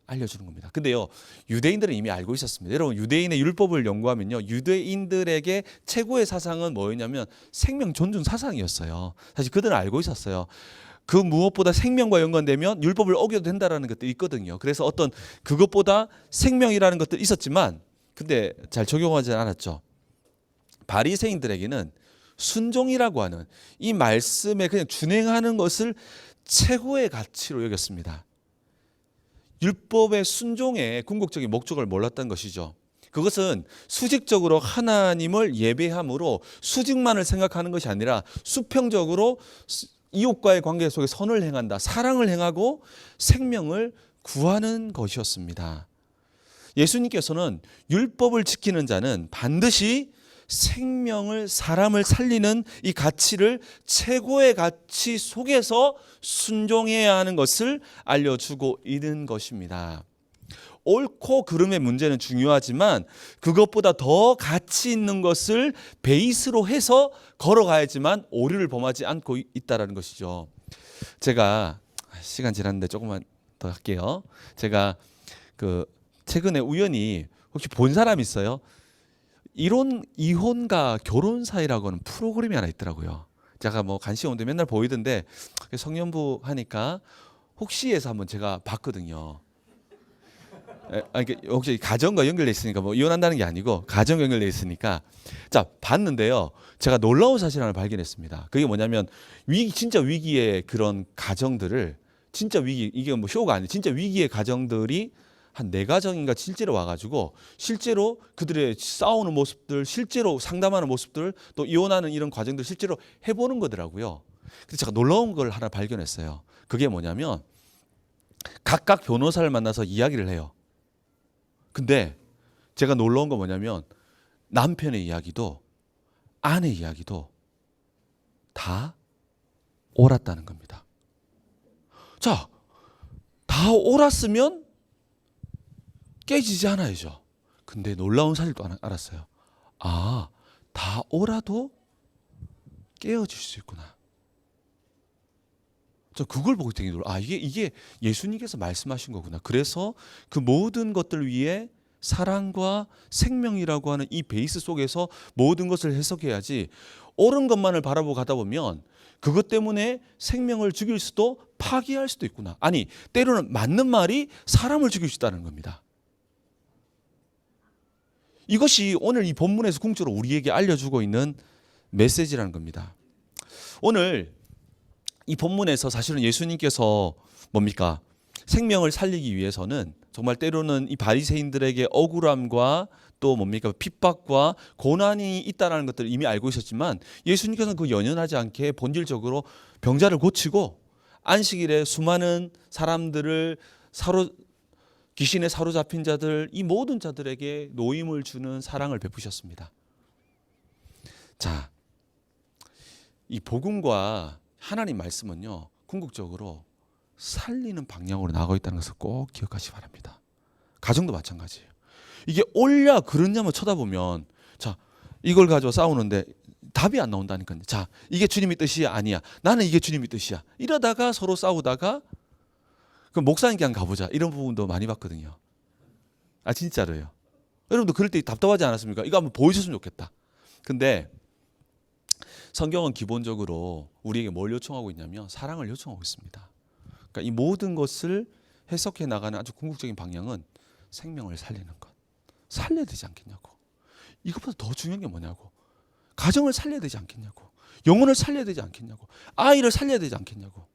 알려주는 겁니다. 근데요, 유대인들은 이미 알고 있었습니다. 여러분, 유대인의 율법을 연구하면요, 유대인들에게 최고의 사상은 뭐였냐면 생명 존중 사상이었어요. 사실 그들은 알고 있었어요. 그 무엇보다 생명과 연관되면 율법을 어겨도 된다라는 것들이 있거든요. 그래서 어떤 그것보다 생명이라는 것들이 있었지만, 근데 잘 적용하지 않았죠. 바리새인들에게는 순종이라고 하는 이 말씀에 그냥 준행하는 것을 최고의 가치로 여겼습니다. 율법의 순종의 궁극적인 목적을 몰랐던 것이죠. 그것은 수직적으로 하나님을 예배함으로 수직만을 생각하는 것이 아니라 수평적으로 이웃과의 관계 속에 선을 행한다, 사랑을 행하고 생명을 구하는 것이었습니다. 예수님께서는 율법을 지키는 자는 반드시 생명을, 사람을 살리는 이 가치를 최고의 가치 속에서 순종해야 하는 것을 알려주고 있는 것입니다. 옳고 그름의 문제는 중요하지만 그것보다 더 가치 있는 것을 베이스로 해서 걸어가야지만 오류를 범하지 않고 있다는 것이죠. 제가 시간 지났는데 조금만 더 할게요. 제가 최근에 우연히 혹시 본 사람 있어요? 이혼과 결혼 사이라고 하는 프로그램이 하나 있더라고요. 제가 뭐 관심 없는데 맨날 보이던데 성년부 하니까 혹시 해서 한번 제가 봤거든요. 혹시 가정과 연결돼 있으니까 뭐 이혼한다는 게 아니고 가정 연결돼 있으니까 자 봤는데요. 제가 놀라운 사실 하나 발견했습니다. 그게 뭐냐면 진짜 위기의 그런 가정들을 진짜 위기, 이게 뭐 쇼가 아니에요. 진짜 위기의 가정들이 한 4가정인가 실제로 와가지고 실제로 그들의 싸우는 모습들, 실제로 상담하는 모습들, 또 이혼하는 이런 과정들 실제로 해보는 거더라고요. 그래서 제가 놀라운 걸 하나 발견했어요. 그게 뭐냐면 각각 변호사를 만나서 이야기를 해요. 근데 제가 놀라운 건 뭐냐면 남편의 이야기도 아내 이야기도 다 옳았다는 겁니다. 자, 다 옳았으면 깨지지 않아야죠. 근데 놀라운 사실도 알았어요. 아, 다 옳아도 깨어질 수 있구나. 저 그걸 보고 되게 이게 예수님께서 말씀하신 거구나. 그래서 그 모든 것들 위해 사랑과 생명이라고 하는 이 베이스 속에서 모든 것을 해석해야지 옳은 것만을 바라보고 가다 보면 그것 때문에 생명을 죽일 수도 파괴할 수도 있구나. 아니, 때로는 맞는 말이 사람을 죽일 수 있다는 겁니다. 이것이 오늘 이 본문에서 궁극적으로 우리에게 알려주고 있는 메시지라는 겁니다. 오늘 이 본문에서 사실은 예수님께서 뭡니까? 생명을 살리기 위해서는 정말 때로는 이 바리새인들에게 억울함과 또 뭡니까? 핍박과 고난이 있다는 것들을 이미 알고 있었지만 예수님께서는 그 연연하지 않게 본질적으로 병자를 고치고 안식일에 수많은 사람들을 귀신에 사로잡힌 자들, 이 모든 자들에게 노임을 주는 사랑을 베푸셨습니다. 자, 이 복음과 하나님 말씀은요, 궁극적으로 살리는 방향으로 나가고 있다는 것을 꼭 기억하시기 바랍니다. 가정도 마찬가지예요. 이게 옳냐 그렇냐만 쳐다보면, 자, 이걸 가지고 싸우는데 답이 안 나온다니까요. 자, 이게 주님의 뜻이 아니야. 나는 이게 주님의 뜻이야. 이러다가 서로 싸우다가 그럼 목사님께 한번 가보자. 이런 부분도 많이 봤거든요. 아, 진짜로요. 여러분도 그럴 때 답답하지 않았습니까? 이거 한번 보여줬으면 좋겠다. 근데 성경은 기본적으로 우리에게 뭘 요청하고 있냐면 사랑을 요청하고 있습니다. 그러니까 이 모든 것을 해석해 나가는 아주 궁극적인 방향은 생명을 살리는 것. 살려야 되지 않겠냐고. 이것보다 더 중요한 게 뭐냐고. 가정을 살려야 되지 않겠냐고. 영혼을 살려야 되지 않겠냐고. 아이를 살려야 되지 않겠냐고.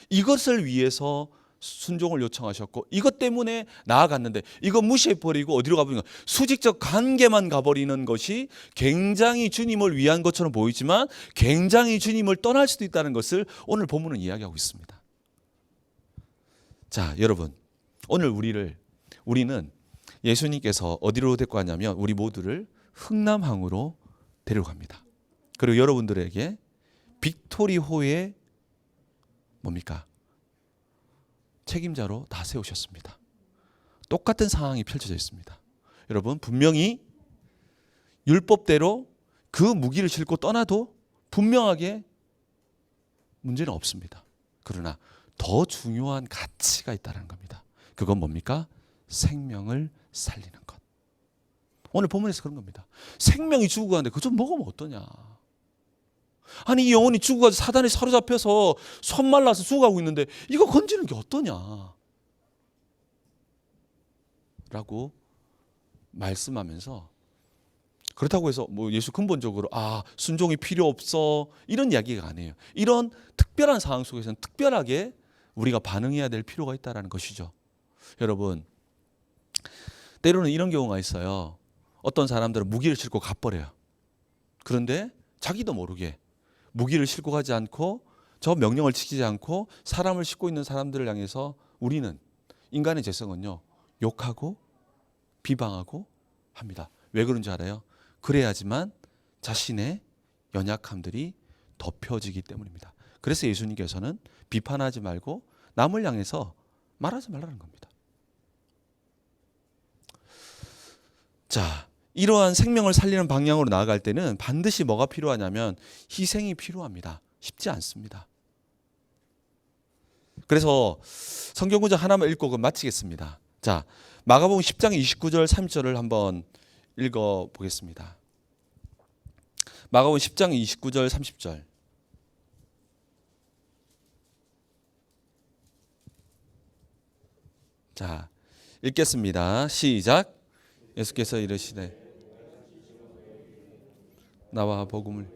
이것을 위해서 순종을 요청하셨고 이것 때문에 나아갔는데 이거 무시해버리고 어디로 가버리는 거 수직적 관계만 가버리는 것이 굉장히 주님을 위한 것처럼 보이지만 굉장히 주님을 떠날 수도 있다는 것을 오늘 본문은 이야기하고 있습니다. 자, 여러분, 오늘 우리는 예수님께서 어디로 데리고 가냐면 우리 모두를 흥남항으로 데려갑니다. 그리고 여러분들에게 빅토리호의 뭡니까? 책임자로 다 세우셨습니다. 똑같은 상황이 펼쳐져 있습니다. 여러분, 분명히 율법대로 그 무기를 싣고 떠나도 분명하게 문제는 없습니다. 그러나 더 중요한 가치가 있다는 겁니다. 그건 뭡니까? 생명을 살리는 것. 오늘 본문에서 그런 겁니다. 생명이 죽고 가는데 그거 좀 먹으면 어떠냐. 아니 이 영혼이 죽어가지고 사단에 사로잡혀서 손 말라서 죽어가고 있는데 이거 건지는 게 어떠냐 라고 말씀하면서, 그렇다고 해서 뭐 예수 근본적으로 순종이 필요 없어 이런 이야기가 아니에요. 이런 특별한 상황 속에서는 특별하게 우리가 반응해야 될 필요가 있다는 것이죠. 여러분, 때로는 이런 경우가 있어요. 어떤 사람들은 무기를 싣고 가버려요. 그런데 자기도 모르게 무기를 싣고 가지 않고 저 명령을 지키지 않고 사람을 싣고 있는 사람들을 향해서 우리는 인간의 죄성은요 욕하고 비방하고 합니다. 왜 그런지 알아요? 그래야지만 자신의 연약함들이 덮여지기 때문입니다. 그래서 예수님께서는 비판하지 말고 남을 향해서 말하지 말라는 겁니다. 자, 이러한 생명을 살리는 방향으로 나아갈 때는 반드시 뭐가 필요하냐면 희생이 필요합니다. 쉽지 않습니다. 그래서 성경 구절 하나만 읽고 마치겠습니다. 자, 마가복음 10장 29절 30절을 한번 읽어 보겠습니다. 마가복음 10장 29절 30절. 자, 읽겠습니다. 시작. 예수께서 이르시되 나와 복음을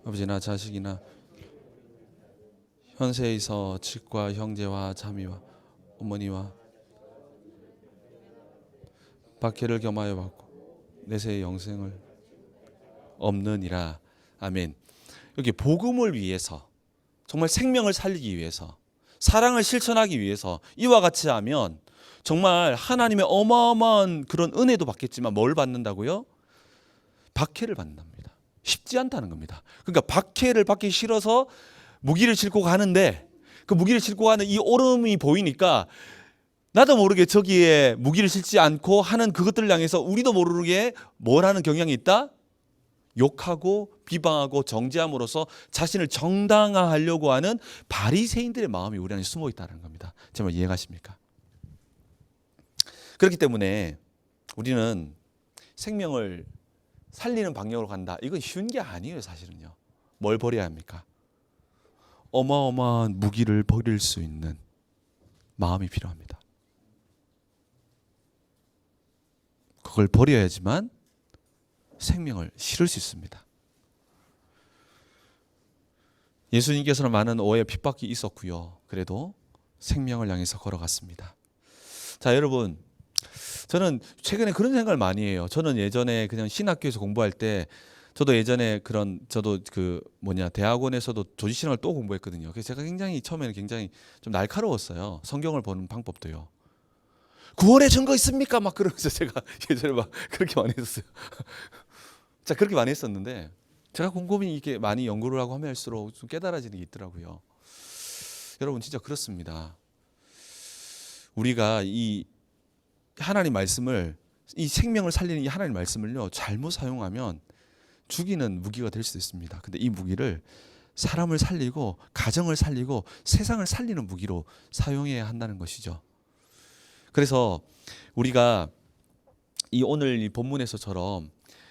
아버지나 자식이나 현세에서 측과 형제와 자매와 어머니와 박해를 겸하여 받고 내세의 영생을 없느니라. 아멘. 여기 복음을 위해서, 정말 생명을 살리기 위해서, 사랑을 실천하기 위해서 이와 같이 하면 정말 하나님의 어마어마한 그런 은혜도 받겠지만 뭘 받는다고요? 박해를 받는답니다. 쉽지 않다는 겁니다. 그러니까 박해를 받기 싫어서 무기를 싣고 가는데 그 무기를 싣고 가는 이 오름이 보이니까 나도 모르게 저기에 무기를 싣지 않고 하는 그것들을 향해서 우리도 모르게 뭘 하는 경향이 있다? 욕하고 비방하고 정죄함으로써 자신을 정당화하려고 하는 바리새인들의 마음이 우리 안에 숨어 있다는 겁니다. 정말 이해가십니까? 그렇기 때문에 우리는 생명을 살리는 방향으로 간다. 이건 쉬운 게 아니에요, 사실은요. 뭘 버려야 합니까? 어마어마한 무기를 버릴 수 있는 마음이 필요합니다. 그걸 버려야지만 생명을 실을 수 있습니다. 예수님께서는 많은 오해 핍박이 있었고요. 그래도 생명을 향해서 걸어갔습니다. 자, 여러분, 저는 최근에 그런 생각을 많이 해요. 저는 예전에 그냥 신학교에서 공부할 때 저도 예전에 저도 대학원에서도 조지신학을 또 공부했거든요. 그래서 제가 처음에는 굉장히 좀 날카로웠어요. 성경을 보는 방법도요. 구원의 증거 있습니까? 막 그러면서 제가 예전에 막 그렇게 많이 했었어요. 자, 그렇게 많이 했었는데 제가 곰곰이 이렇게 많이 연구를 하고 하면 할수록 좀 깨달아지는 게 있더라고요. 여러분, 진짜 그렇습니다. 우리가 이 하나님 말씀을, 이 생명을 살리는 이 하나님 말씀을요 잘못 사용하면 죽이는 무기가 될 수도 있습니다. 근데 이 무기를 사람을 살리고 가정을 살리고 세상을 살리는 무기로 사용해야 한다는 것이죠. 그래서 우리가 이 오늘 이 본문에서처럼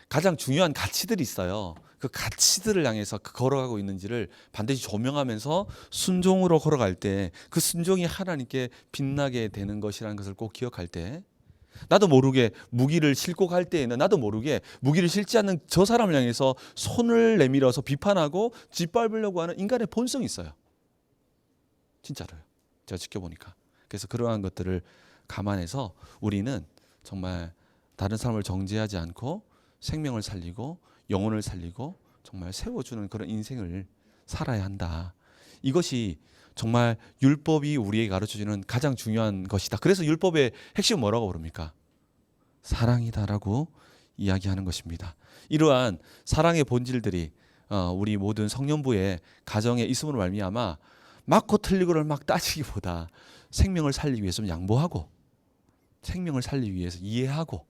가장 중요한 가치들이 있어요. 그 가치들을 향해서 걸어가고 있는지를 반드시 조명하면서 순종으로 걸어갈 때 그 순종이 하나님께 빛나게 되는 것이라는 것을 꼭 기억할 때, 나도 모르게 무기를 싣고 갈 때에는 나도 모르게 무기를 싣지 않는 저 사람을 향해서 손을 내밀어서 비판하고 짓밟으려고 하는 인간의 본성이 있어요. 진짜로요. 제가 지켜보니까. 그래서 그러한 것들을 감안해서 우리는 정말 다른 사람을 정죄하지 않고 생명을 살리고 영혼을 살리고 정말 세워주는 그런 인생을 살아야 한다. 이것이 정말 율법이 우리에게 가르쳐주는 가장 중요한 것이다. 그래서 율법의 핵심은 뭐라고 부릅니까? 사랑이다라고 이야기하는 것입니다. 이러한 사랑의 본질들이 우리 모든 성년부의 가정에 있음으로 말미암아 맞고 틀리고를 막 따지기보다 생명을 살리기 위해서 양보하고 생명을 살리기 위해서 이해하고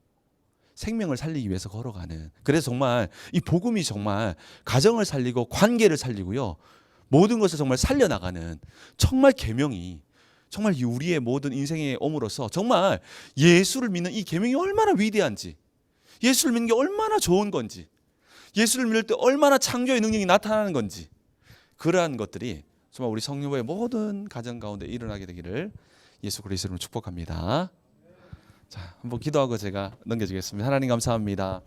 생명을 살리기 위해서 걸어가는, 그래서 정말 이 복음이 정말 가정을 살리고 관계를 살리고요, 모든 것을 정말 살려나가는 정말 계명이 정말 우리의 모든 인생에 옴으로써 정말 예수를 믿는 이 계명이 얼마나 위대한지, 예수를 믿는 게 얼마나 좋은 건지, 예수를 믿을 때 얼마나 창조의 능력이 나타나는 건지, 그러한 것들이 정말 우리 성령의 모든 가정 가운데 일어나게 되기를 예수 그리스도로 축복합니다. 자, 한번 기도하고 제가 넘겨주겠습니다. 하나님 감사합니다.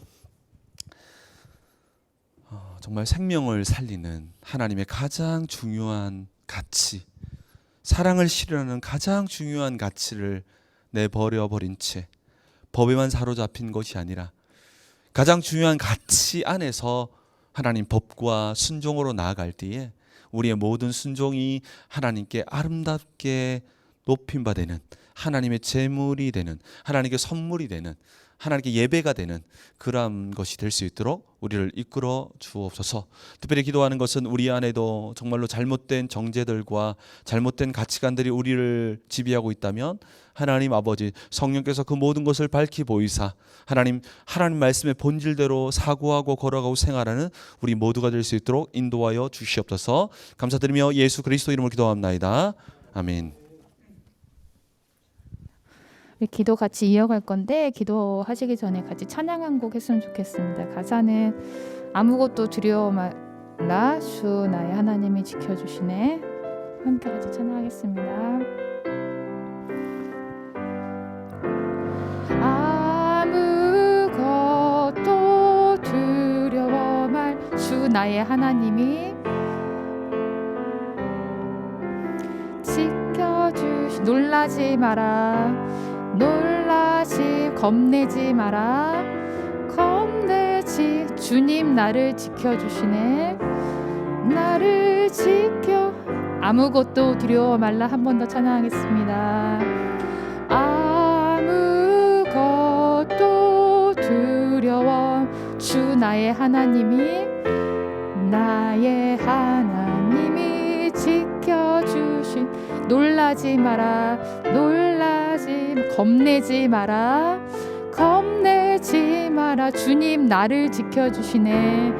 정말 생명을 살리는 하나님의 가장 중요한 가치, 사랑을 실현하는 가장 중요한 가치를 내버려 버린 채 법에만 사로잡힌 것이 아니라 가장 중요한 가치 안에서 하나님 법과 순종으로 나아갈 때에 우리의 모든 순종이 하나님께 아름답게 높임 바 되는, 하나님의 제물이 되는, 하나님께 선물이 되는, 하나님께 예배가 되는 그러한 것이 될 수 있도록 우리를 이끌어 주옵소서. 특별히 기도하는 것은 우리 안에도 정말로 잘못된 정죄들과 잘못된 가치관들이 우리를 지배하고 있다면 하나님 아버지 성령께서 그 모든 것을 밝히 보이사 하나님 말씀의 본질대로 사고하고 걸어가고 생활하는 우리 모두가 될 수 있도록 인도하여 주시옵소서. 감사드리며 예수 그리스도 이름으로 기도합나이다. 아멘. 기도 같이 이어갈 건데 기도하시기 전에 같이 찬양 한 곡 했으면 좋겠습니다. 가사는 아무것도 두려워 말라 주 나의 하나님이 지켜주시네. 함께 같이 찬양하겠습니다. 아무것도 두려워 말 주 나의 하나님이 지켜주시. 놀라지 마라, 놀라지 겁내지 마라, 겁내지. 주님 나를 지켜주시네, 나를 지켜. 아무것도 두려워 말라. 한 번 더 찬양하겠습니다. 아무것도 두려워 주 나의 하나님이, 나의 하나님이 지켜주신. 놀라지 마라, 놀라지, 겁내지 마라, 겁내지 마라. 주님 나를 지켜주시네,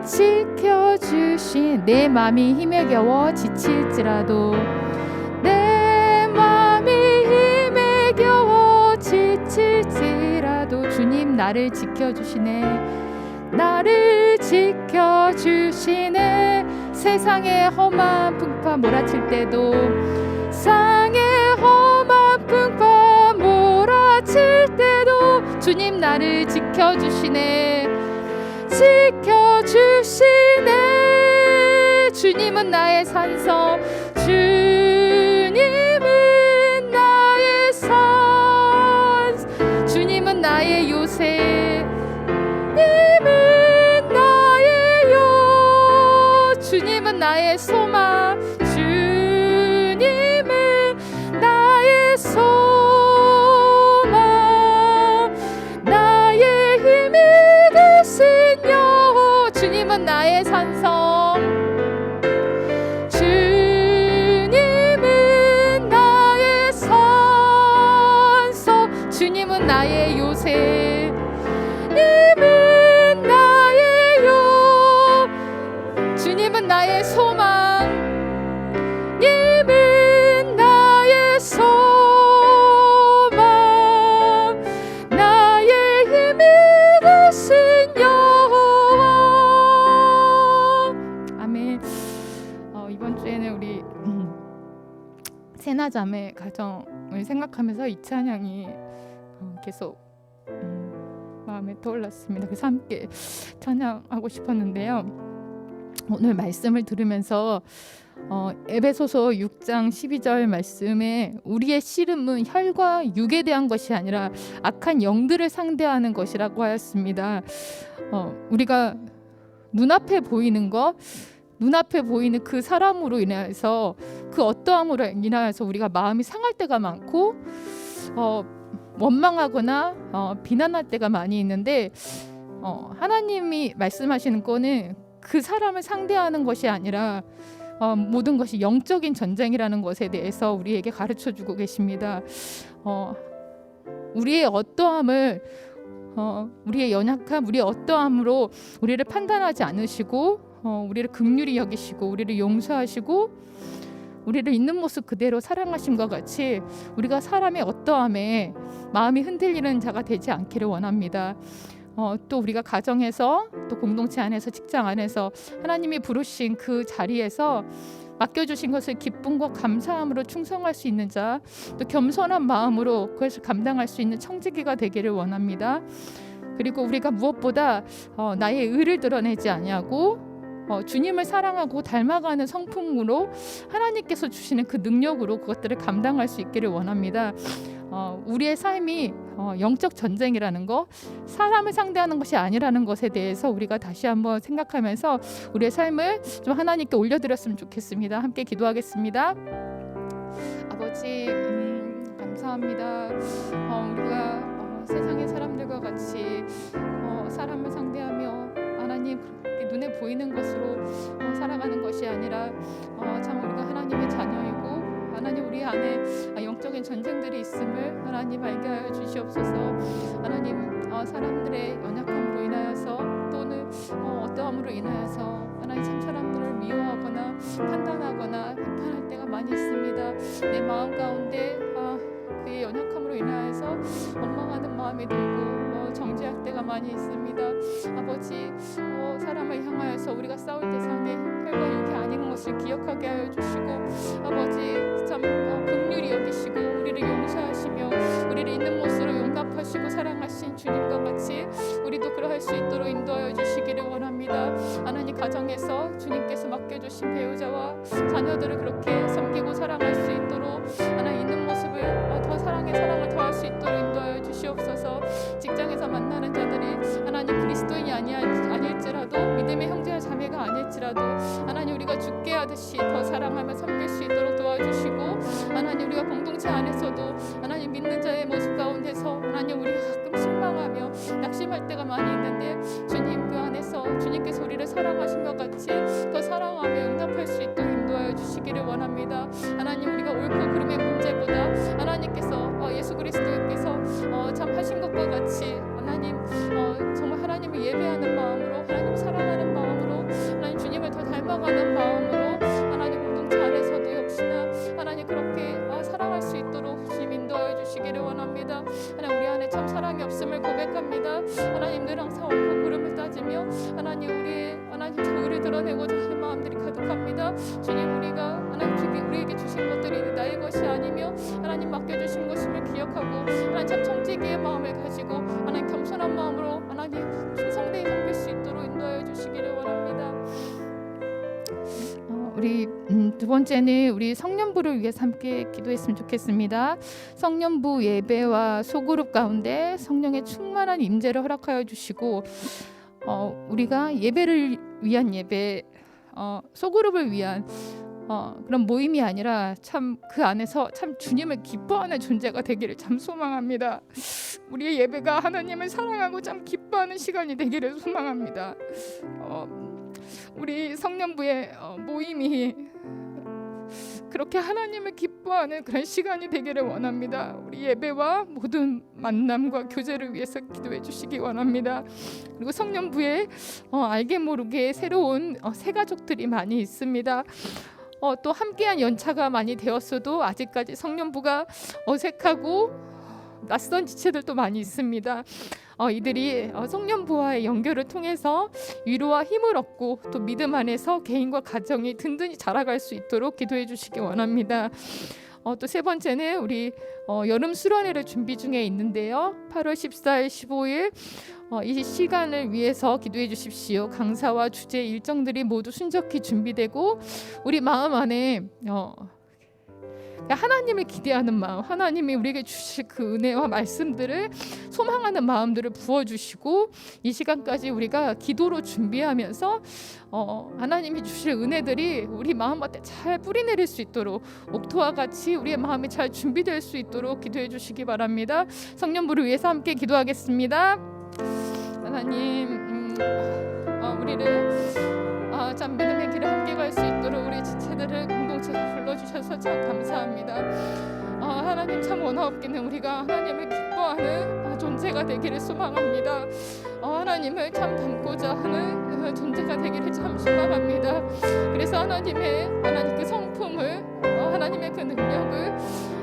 지켜주신. 내 맘이 힘에 겨워 지칠지라도, 내 맘이 힘에 겨워 지칠지라도 주님 나를 지켜주시네, 나를 지켜주시네. 세상의 험한 풍파 몰아칠 때도, 세상의 험한 풍파 몰아칠 때도 주님 나를 지켜주시네, 지켜주시네. 주님은 나의 산성, 주님은 나의 산, 주님은 나의 요새, 주님은 나의 요, 주님은 나의 소망, 주님은 나의 소망, 나의 힘이 되신 여호, 주님은 나의 산성, 주님은 나의 산성, 주님은 나의 요새, 주님은 나의 요, 주님은 나의 소망, 주님은 나의 소망, 나의 힘이 되신 여호와. 아멘. 이번 주에는 우리 세나자매 가정을 생각하면서 이 찬양이 계속 마음에 떠올랐습니다. 그래서 함께 찬양하고 싶었는데요. 오늘 말씀을 들으면서 에베소서 6장 12절 말씀에 우리의 씨름은 혈과 육에 대한 것이 아니라 악한 영들을 상대하는 것이라고 하였습니다. 우리가 눈앞에 보이는 것, 눈앞에 보이는 그 사람으로 인해서 그 어떠함으로 인하여서 우리가 마음이 상할 때가 많고 원망하거나 비난할 때가 많이 있는데 하나님이 말씀하시는 거는 그 사람을 상대하는 것이 아니라 모든 것이 영적인 전쟁이라는 것에 대해서 우리에게 가르쳐주고 계십니다. 우리의 어떠함을 우리의 연약함, 우리의 어떠함으로 우리를 판단하지 않으시고 우리를 긍휼히 여기시고 우리를 용서하시고 우리를 있는 모습 그대로 사랑하심과 같이 우리가 사람의 어떠함에 마음이 흔들리는 자가 되지 않기를 원합니다. 또 우리가 가정에서 또 공동체 안에서 직장 안에서 하나님이 부르신 그 자리에서 맡겨주신 것을 기쁨과 감사함으로 충성할 수 있는 자, 또 겸손한 마음으로 그것을 감당할 수 있는 청지기가 되기를 원합니다. 그리고 우리가 무엇보다 나의 의를 드러내지 아니하고 주님을 사랑하고 닮아가는 성품으로 하나님께서 주시는 그 능력으로 그것들을 감당할 수 있기를 원합니다. 우리의 삶이 영적 전쟁이라는 거, 사람을 상대하는 것이 아니라는 것에 대해서 우리가 다시 한번 생각하면서 우리의 삶을 좀 하나님께 올려드렸으면 좋겠습니다. 함께 기도하겠습니다. 아버지, 감사합니다. 우리가 세상의 사람들과 같이 사람을 상대하며 하나님 그렇게 눈에 보이는 것으로 살아가는 것이 아니라 참 우리가 하나님의 자녀이고 하나님 우리 안에 영적인 전쟁들이 있음을 하나님 알게 하여 주시옵소서. 하나님 사람들의 연약함으로 인하여서 또는 어떠함으로 인하여서 하나님 참 사람들을 미워하거나 판단하거나 비판할 때가 많이 있습니다. 내 마음 가운데 그의 연약함으로 인하여서 원망하는 마음이 들고 정죄할 때가 많이 있습니다. 아버지, 사람을 향하여서 우리가 싸울 대상이 혈과 육이 아닌 것을 기억하게 하여 주시고 아버지 참 긍휼히 여기시고 우리를 용서하시며 우리를 있는 모습으로 용납하시고 사랑하신 주님과 같이 우리도 그러할 수 있도록 인도하여 주시기를 원합니다. 하나님 가정에서 주님께서 맡겨주신 배우자와 자녀들을 그렇게 섬기고 사랑할 수 있도록 하나님 있는 모습을 더 사랑을 더할 수 있도록 인도하여 주시옵소서. 직장에서 만나는 자들이 하나님 그리스도인이 아닐지라도 믿음의 형제와 자매가 아닐지라도 하나님 우리가 죽게 하듯이 더 사랑하며 섬길 수 있도록 도와주시고 하나님 우리가 공동체 안에서도 하나님 믿는 자의 모습 가운데서 하나님 우리가 가끔 실망하며 낙심할 때가 많이 있는데 주님 그 안에서 주님께서 우리를 사랑하신 것 같이 더 사랑하며 응답할 수 있도록 인도하여 주시기를 원합니다. 하나님 우리가 옳고 그름의 문제보다 하나님께서 예수 그리스도께서 참 하신 것과 같이 하나님 정말 하나님을 예배하는 마음으로 하나님 사랑하는 마음으로 하나님 주님을 더 닮아가는 마음으로 하나님 공동체 안에서도 역시나 하나님 그렇게 사랑할 수 있도록 주님 인도하여 주시기를 원합니다. 하나님 우리 안에 참 사랑이 없음을 고백합니다. 하나님 늘 항상 옳고 그름을 따지며 하나님 하나님 의를 드러내고자 하는 마음들이 가득합니다. 주님 우리가 하나님 우리에게 주신 것들이 나의 것이 아니며 하나님 맡겨주신 것임을 기억하고 하나님 참 청지기의 마음을 가지고 하나님 겸손한 마음으로 하나님 충성되이 섬길 수 있도록 인도하여 주시기를 원합니다. 우리 두 번째는 우리 성년부를 위해서 함께 기도했으면 좋겠습니다. 성년부 예배와 소그룹 가운데 성령의 충만한 임재를 허락하여 주시고 우리가 예배를 위한 예배, 소그룹을 위한 그런 모임이 아니라 참 그 안에서 참 주님을 기뻐하는 존재가 되기를 참 소망합니다. 우리의 예배가 하나님을 사랑하고 참 기뻐하는 시간이 되기를 소망합니다. 우리 성년부의 모임이 그렇게 하나님을 기뻐하는 그런 시간이 되기를 원합니다. 우리 예배와 모든 만남과 교제를 위해서 기도해 주시기 원합니다. 그리고 성년부에 알게 모르게 새로운 새 가족들이 많이 있습니다. 또 함께한 연차가 많이 되었어도 아직까지 성년부가 어색하고 낯선 지체들도 많이 있습니다. 이들이 성년부와의 연결을 통해서 위로와 힘을 얻고 또 믿음 안에서 개인과 가정이 든든히 자라갈 수 있도록 기도해 주시기 원합니다. 또 세 번째는 우리 여름 수련회를 준비 중에 있는데요. 8월 14일, 15일 이 시간을 위해서 기도해 주십시오. 강사와 주제 일정들이 모두 순적히 준비되고 우리 마음 안에 하나님을 기대하는 마음, 하나님이 우리에게 주실 그 은혜와 말씀들을 소망하는 마음들을 부어주시고 이 시간까지 우리가 기도로 준비하면서 하나님이 주실 은혜들이 우리 마음밭에 잘 뿌리내릴 수 있도록 옥토와 같이 우리의 마음이 잘 준비될 수 있도록 기도해 주시기 바랍니다. 성령부를 위해서 함께 기도하겠습니다. 하나님 우리를 참 믿음의 길을 함께 갈 수 있도록 우리 지체들을 공동체로 불러주셔서 참 감사합니다. 하나님 참 원하옵기는 우리가 하나님을 기뻐하는 존재가 되기를 소망합니다. 하나님을 참 닮고자 하는 존재가 되기를 참 소망합니다. 그래서 하나님 그 성품을 하나님의 그 능력을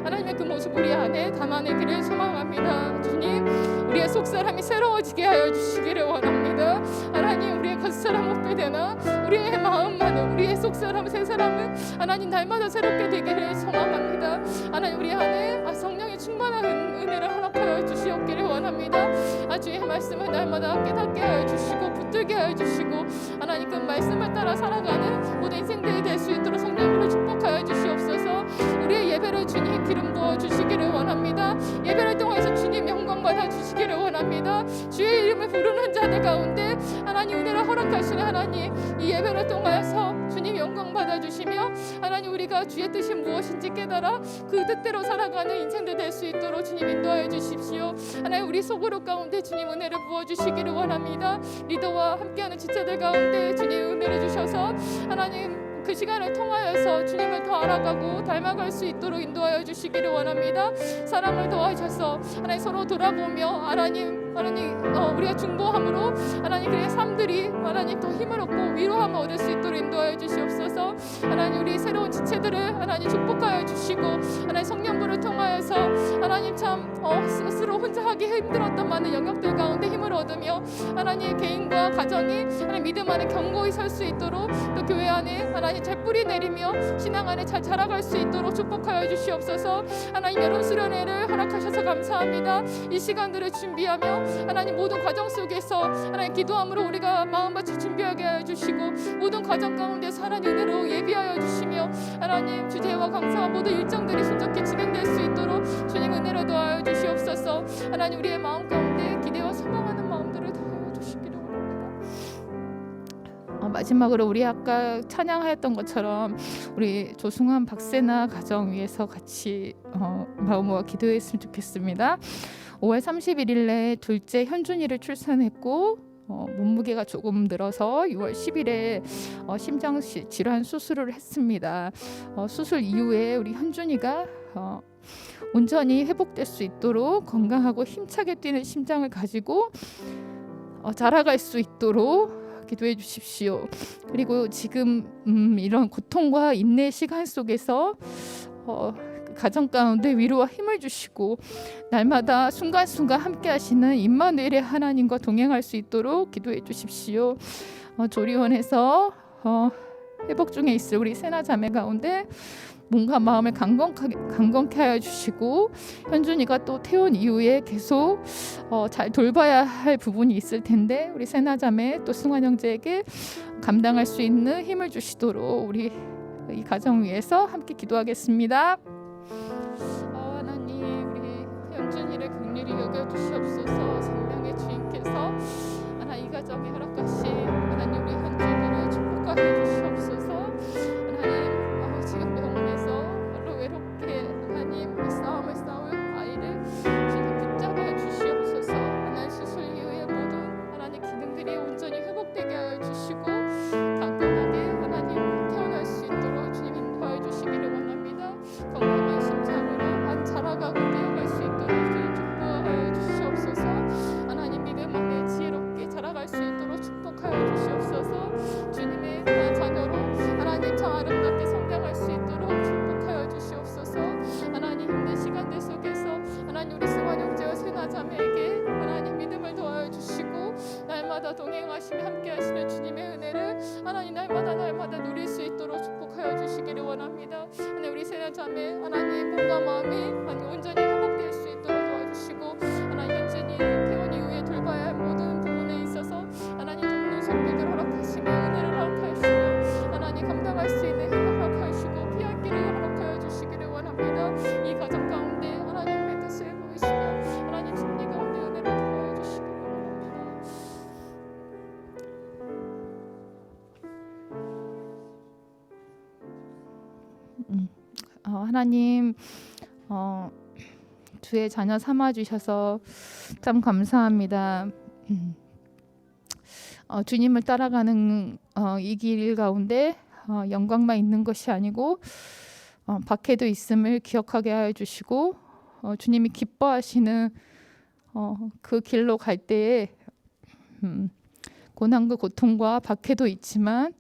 하나님의 그 모습 우리 안에 담아내기를 소망합니다. 주님 우리의 속사람이 새로워지게 하여 주시기를 원합니다. 하나님 우리의 겉사람 없게 되나 우리의 마음만은 우리의 속사람 새 사람은 하나님 날마다 새롭게 되기를 소망합니다. 하나님 우리 안에 성령의 충만한 은혜를 허락하여 주시옵기를 원합니다. 주의 말씀을 날마다 깨닫게 하여 주시고 붙들게 하여 주시고 하나님 그 말씀을 따라 살아가는 모든 인생들이 될 수 있도록 성령으로 축복하여 주시옵소서. 우리의 예배를 주님 기름 부어 주시기를 원합니다. 예배를 통해서 주님 영광 받아 주시기를 원합니다. 주의 이름을 부르는 자들 가운데 하나님 은혜를 허락하시는 하나님 이 예배를 통하여서 주님 영광 받아 주시며 하나님 우리가 주의 뜻이 무엇인지 깨달아 그 뜻대로 살아가는 인생들 될 수 있도록 주님 인도하여 주십시오. 하나님 우리 속으로 가운데 주님 은혜를 부어 주시기를 원합니다. 리더와 함께하는 지체들 가운데 주님 은혜를 주셔서 하나님 그 시간을 통하여서 주님을 더 알아가고 닮아갈 수 있도록 인도하여 주시기를 원합니다. 사랑을 더하셔서 하나님 서로 돌아보며 하나님 우리가 중보함으로 하나님 그의 삶들이 하나님 더 힘을 얻고 위로함을 얻을 수 있도록 인도하여 주시옵소서. 하나님 우리 새로운 지체들을 하나님 축복하여 주시고 하나님 성령부를 통하여서 하나님 참 스스로 혼자 하기 힘들었던 많은 영역들 가운데 힘을 얻으며 하나님 개인과 가정이 하나님 믿음 안에 견고히 설 수 있도록 또 교회 안에 하나님 잘 뿌리 내리며 신앙 안에 잘 자라갈 수 있도록 축복하여 주시옵소서. 하나님 여름 수련회를 허락하셔서 감사합니다. 이 시간들을 준비하며 하나님 모든 과정 속에서 하나님 기도함으로 우리가 마음밭을 준비하게 하여 주시고 모든 과정 가운데서 하나님 은혜로 예비하여 주시며 하나님 주제와 강사와 모든 일정들이 순적히 진행될 수 있도록 주님 은혜로 도와여 주시옵소서. 하나님 우리의 마음 가운데 기대와 소망하는 마음들을 더하여 주시기를 원합니다. 마지막으로 우리 아까 찬양하였던 것처럼 우리 조승환 박세나 가정 위해서 같이 마음 모아 기도했으면 좋겠습니다. 5월 31일에 둘째 현준이를 출산했고 몸무게가 조금 늘어서 6월 10일에 심장 질환 수술을 했습니다. 수술 이후에 우리 현준이가 온전히 회복될 수 있도록 건강하고 힘차게 뛰는 심장을 가지고 자라갈 수 있도록 기도해 주십시오. 그리고 지금 이런 고통과 인내 시간 속에서 가정 가운데 위로와 힘을 주시고 날마다 순간순간 함께 하시는 임마누엘의 하나님과 동행할 수 있도록 기도해 주십시오. 조리원에서 회복 중에 있을 우리 세나 자매 가운데 몸과 마음을 강건케 하여 주시고 현준이가 또 태원 이후에 계속 잘 돌봐야 할 부분이 있을 텐데 우리 세나 자매 또 승환 형제에게 감당할 수 있는 힘을 주시도록 우리 이 가정 위해서 함께 기도하겠습니다. 하나님 우리 현준이를 긍휼히 여겨 주시옵소서. 생명의 주인께서 하나님 이 가정에 허락하신 하나님 우리 현준이를 축복하여 주시옵소서. 하나님 지금 병원에서 홀로 외롭게 하나님 싸움을 싸울 아이를 지금 붙잡아 주시옵소서. 하나님 수술 이후에 모든 하나님 기능들이 온전히 회복되게 하여 주시고 강건하게 하나님 태어날 수 있도록 주님 인도하여 주시기를 원합니다. 건강한 심장으로 안 자라가고 뛰어갈 수 있도록 주님 축복하여 주시옵소서. 하나님 믿음 안에 지혜롭게 자라갈 수 있도록 축복하여 주시옵소서. 주님의 자녀로 하나님 참 아름답게 성장할 수 있도록 축복하여 주시옵소서. 하나님 힘든 시간들 속에서 하나님 우리 승환 형제와 세나 자매에게 하나님 믿음을 도와여 주시고 날마다 동행하시며 함께하시는 주님의 은혜를 하나님 날마다 누릴 수 있도록 축복하여 주시기를 원합니다. 하나님 우리 세나 자매 하나님 몸과 마음이 온전히 회복될 수 있도록 도와주시고 하나님 현진이 퇴원 이후에 돌봐야 할 모든 부분에 있어서 하나님 돕는 손길을 허락하시며 은혜를 허락하시며 하나님 감당할 수 있는 힘을 허락하시고 피할 길을 허락하여 주시기를 원합니다. 이 가정 가운데 하나님의 뜻을 보이시며 하나님 승리 가운데 은혜를 더하여 주시기를 원합니다. 하나님 주의 자녀 삼아 주셔서 참 감사합니다. 주님을 따라가는 이 길 가운데 영광만 있는 것이 아니고 박해도 있음을 기억하게 하여 주시고 주님이 기뻐하시는 그 길로 갈 때에 고난과 고통과 박해도 있지만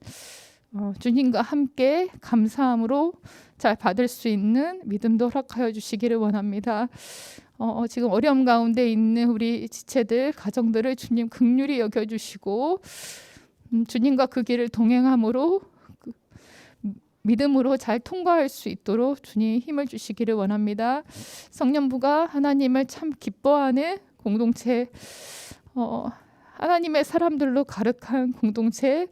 주님과 함께 감사함으로 잘 받을 수 있는 믿음도 허락하여 주시기를 원합니다. 지금 어려움 가운데 있는 우리 지체들, 가정들을 주님 긍휼히 여겨주시고 주님과 그 길을 동행함으로 믿음으로 잘 통과할 수 있도록 주님 힘을 주시기를 원합니다. 성년부가 하나님을 참 기뻐하는 공동체, 하나님의 사람들로 가득한 공동체,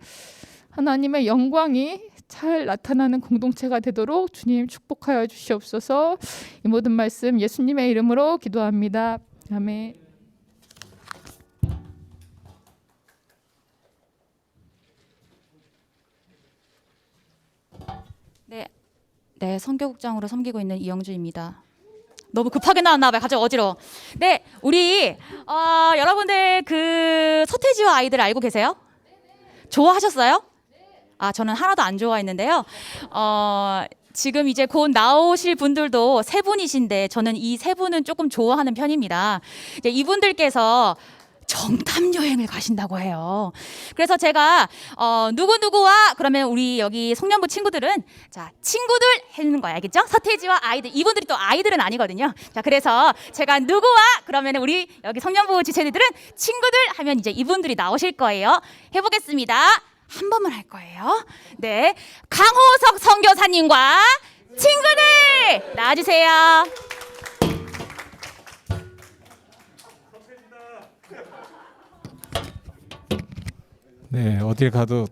하나님의 영광이 잘 나타나는 공동체가 되도록 주님 축복하여 주시옵소서. 이 모든 말씀 예수님의 이름으로 기도합니다. 아멘. 네, 선교국장으로 섬기고 있는 이영주입니다. 너무 급하게 나왔나 봐요. 갑자기 어지러워. 네, 우리 여러분들 그 서태지와 아이들 알고 계세요? 좋아하셨어요? 저는 하나도 안 좋아했는데요. 지금 이제 곧 나오실 분들도 세 분이신데 저는 이 세 분은 조금 좋아하는 편입니다. 이제 이분들께서 정탐 여행을 가신다고 해요. 그래서 제가 누구누구와 그러면 우리 여기 송년부 친구들은 자 친구들 해주는 거야, 알겠죠? 서태지와 아이들, 이분들이 또 아이들은 아니거든요. 자 그래서 제가 누구와 그러면 우리 여기 송년부 지체들은 친구들 하면 이제 이분들이 나오실 거예요. 해보겠습니다. 한 번만 할 거예요. 네, 강호석 선교사님과 친구들 나와주세요. 네, 어딜 가도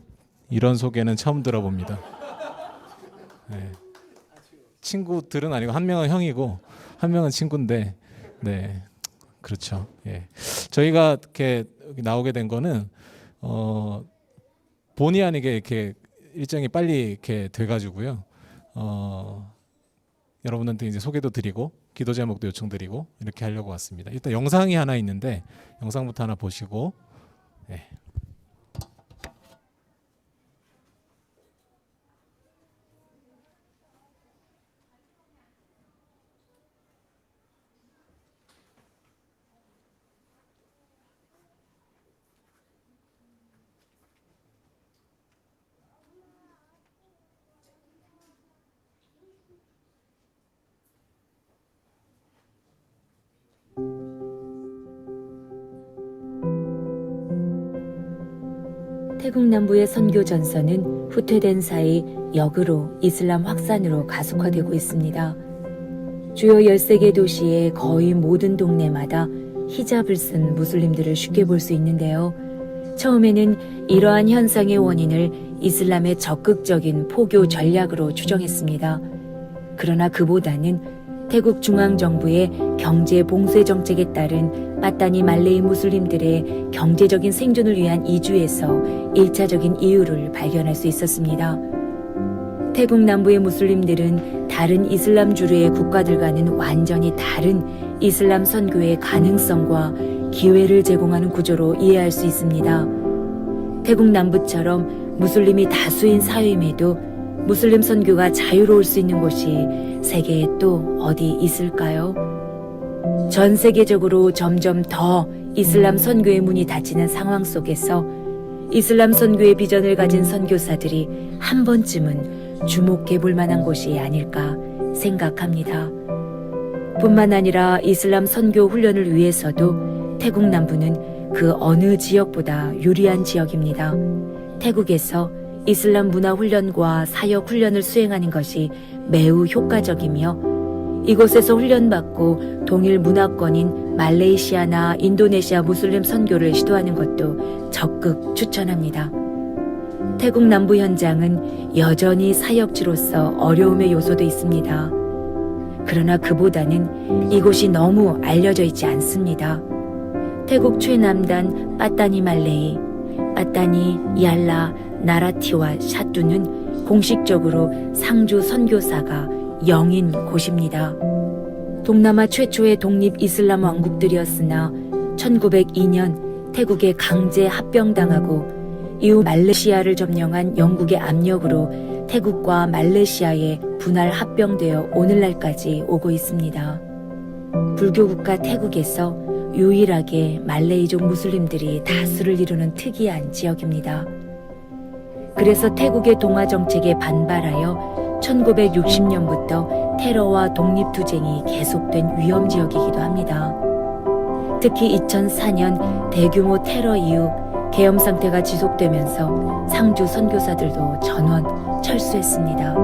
이런 소개는 처음 들어봅니다. 네. 친구들은 아니고 한 명은 형이고 한 명은 친구인데, 네, 그렇죠. 예, 저희가 이렇게 나오게 된 거는 본의 아니게 이렇게 일정이 빨리 이렇게 돼가지고요. 여러분한테 이제 소개도 드리고 기도 제목도 요청드리고 이렇게 하려고 왔습니다. 일단 영상이 하나 있는데 영상부터 하나 보시고. 예. 태국 남부의 선교 전선은 후퇴된 사이 역으로 이슬람 확산으로 가속화되고 있습니다. 주요 13개 도시의 거의 모든 동네마다 히잡을 쓴 무슬림들을 쉽게 볼 수 있는데요. 처음에는 이러한 현상의 원인을 이슬람의 적극적인 포교 전략으로 추정했습니다. 그러나 그보다는 태국 중앙정부의 경제 봉쇄 정책에 따른 빠따니 말레이 무슬림들의 경제적인 생존을 위한 이주에서 1차적인 이유를 발견할 수 있었습니다. 태국 남부의 무슬림들은 다른 이슬람 주류의 국가들과는 완전히 다른 이슬람 선교의 가능성과 기회를 제공하는 구조로 이해할 수 있습니다. 태국 남부처럼 무슬림이 다수인 사회임에도 무슬림 선교가 자유로울 수 있는 곳이 세계에 또 어디 있을까요? 전 세계적으로 점점 더 이슬람 선교의 문이 닫히는 상황 속에서 이슬람 선교의 비전을 가진 선교사들이 한 번쯤은 주목해 볼 만한 곳이 아닐까 생각합니다. 뿐만 아니라 이슬람 선교 훈련을 위해서도 태국 남부는 그 어느 지역보다 유리한 지역입니다. 태국에서 이슬람 문화 훈련과 사역 훈련을 수행하는 것이 매우 효과적이며 이곳에서 훈련받고 동일 문화권인 말레이시아나 인도네시아 무슬림 선교를 시도하는 것도 적극 추천합니다. 태국 남부 현장은 여전히 사역지로서 어려움의 요소도 있습니다. 그러나 그보다는 이곳이 너무 알려져 있지 않습니다. 태국 최남단 빠따니 말레이, 빠따니, 얄라, 나라티와 샤뚜는 공식적으로 상주 선교사가 0인 곳입니다. 동남아 최초의 독립 이슬람 왕국들이었으나 1902년 태국에 강제 합병당하고 이후 말레이시아를 점령한 영국의 압력으로 태국과 말레이시아에 분할 합병되어 오늘날까지 오고 있습니다. 불교 국가 태국에서 유일하게 말레이족 무슬림들이 다수를 이루는 특이한 지역입니다. 그래서 태국의 동아 정책에 반발하여 1960년부터 테러와 독립투쟁이 계속된 위험 지역이기도 합니다. 특히 2004년 대규모 테러 이후 계엄 상태가 지속되면서 상주 선교사들도 전원 철수했습니다.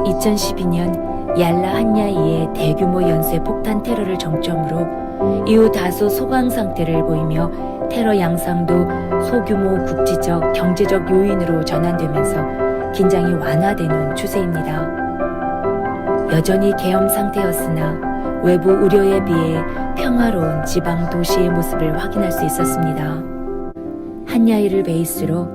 2012년 얄라 한야이의 대규모 연쇄 폭탄 테러를 정점으로 이후 다소 소강 상태를 보이며 테러 양상도 소규모 국지적, 경제적 요인으로 전환되면서 긴장이 완화되는 추세입니다. 여전히 계엄 상태였으나 외부 우려에 비해 평화로운 지방 도시의 모습을 확인할 수 있었습니다. 한야이를 베이스로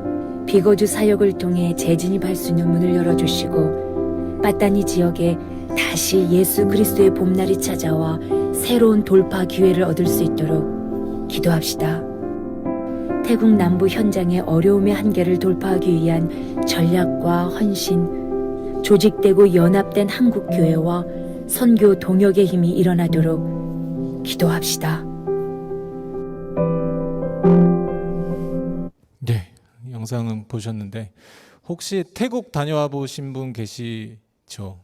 비거주 사역을 통해 재진입할 수 있는 문을 열어주시고 빠따니 지역에 다시 예수 그리스도의 봄날이 찾아와 새로운 돌파 기회를 얻을 수 있도록 기도합시다. 태국 남부 현장의 어려움의 한계를 돌파하기 위한 전략과 헌신, 조직되고 연합된 한국교회와 선교 동역의 힘이 일어나도록 기도합시다. 네, 영상은 보셨는데 혹시 태국 다녀와 보신 분 계시죠?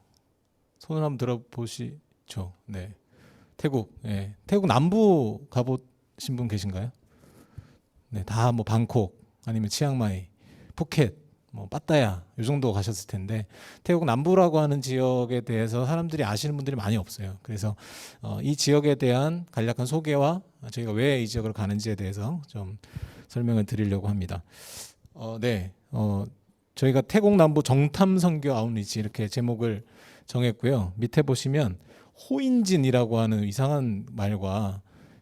손을 한번 들어보시죠. 네, 태국, 네, 태국 남부 가보신 분 계신가요? 네, 다 뭐 방콕 아니면 치앙마이, 푸켓, 뭐 빠따야 이 정도 가셨을 텐데 태국 남부라고 하는 지역에 대해서 사람들이 아시는 분들이 많이 없어요. 그래서 이 지역에 대한 간략한 소개와 저희가 왜 이 지역을 가는지에 대해서 좀 설명을 드리려고 합니다. 저희가 태국 남부 정탐 선교 아웃리치 이렇게 제목을 정했고요. 밑에 보시면 호인진이라고 하는 이상한 말과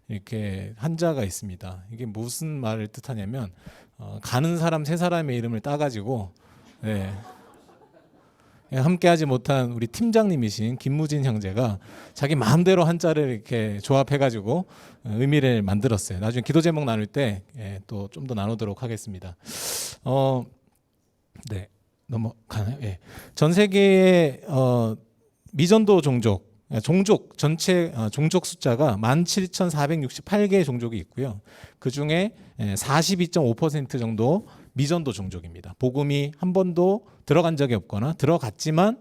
이렇게 한자가 있습니다. 이게 무슨 말을 뜻하냐면 가는 사람 세 사람의 이름을 따가지고 함께하지 못한 우리 팀장님이신 김무진 형제가 자기 마음대로 한자를 이렇게 조합해가지고 의미를 만들었어요. 나중에 기도 제목 나눌 때 또 좀 더 나누도록 하겠습니다. 네, 넘어가나요? 전 세계의 미전도 종족 전체 종족 숫자가 17,468개의 종족이 있고요. 그 중에 42.5% 정도 미전도 종족입니다. 복음이 한 번도 들어간 적이 없거나 들어갔지만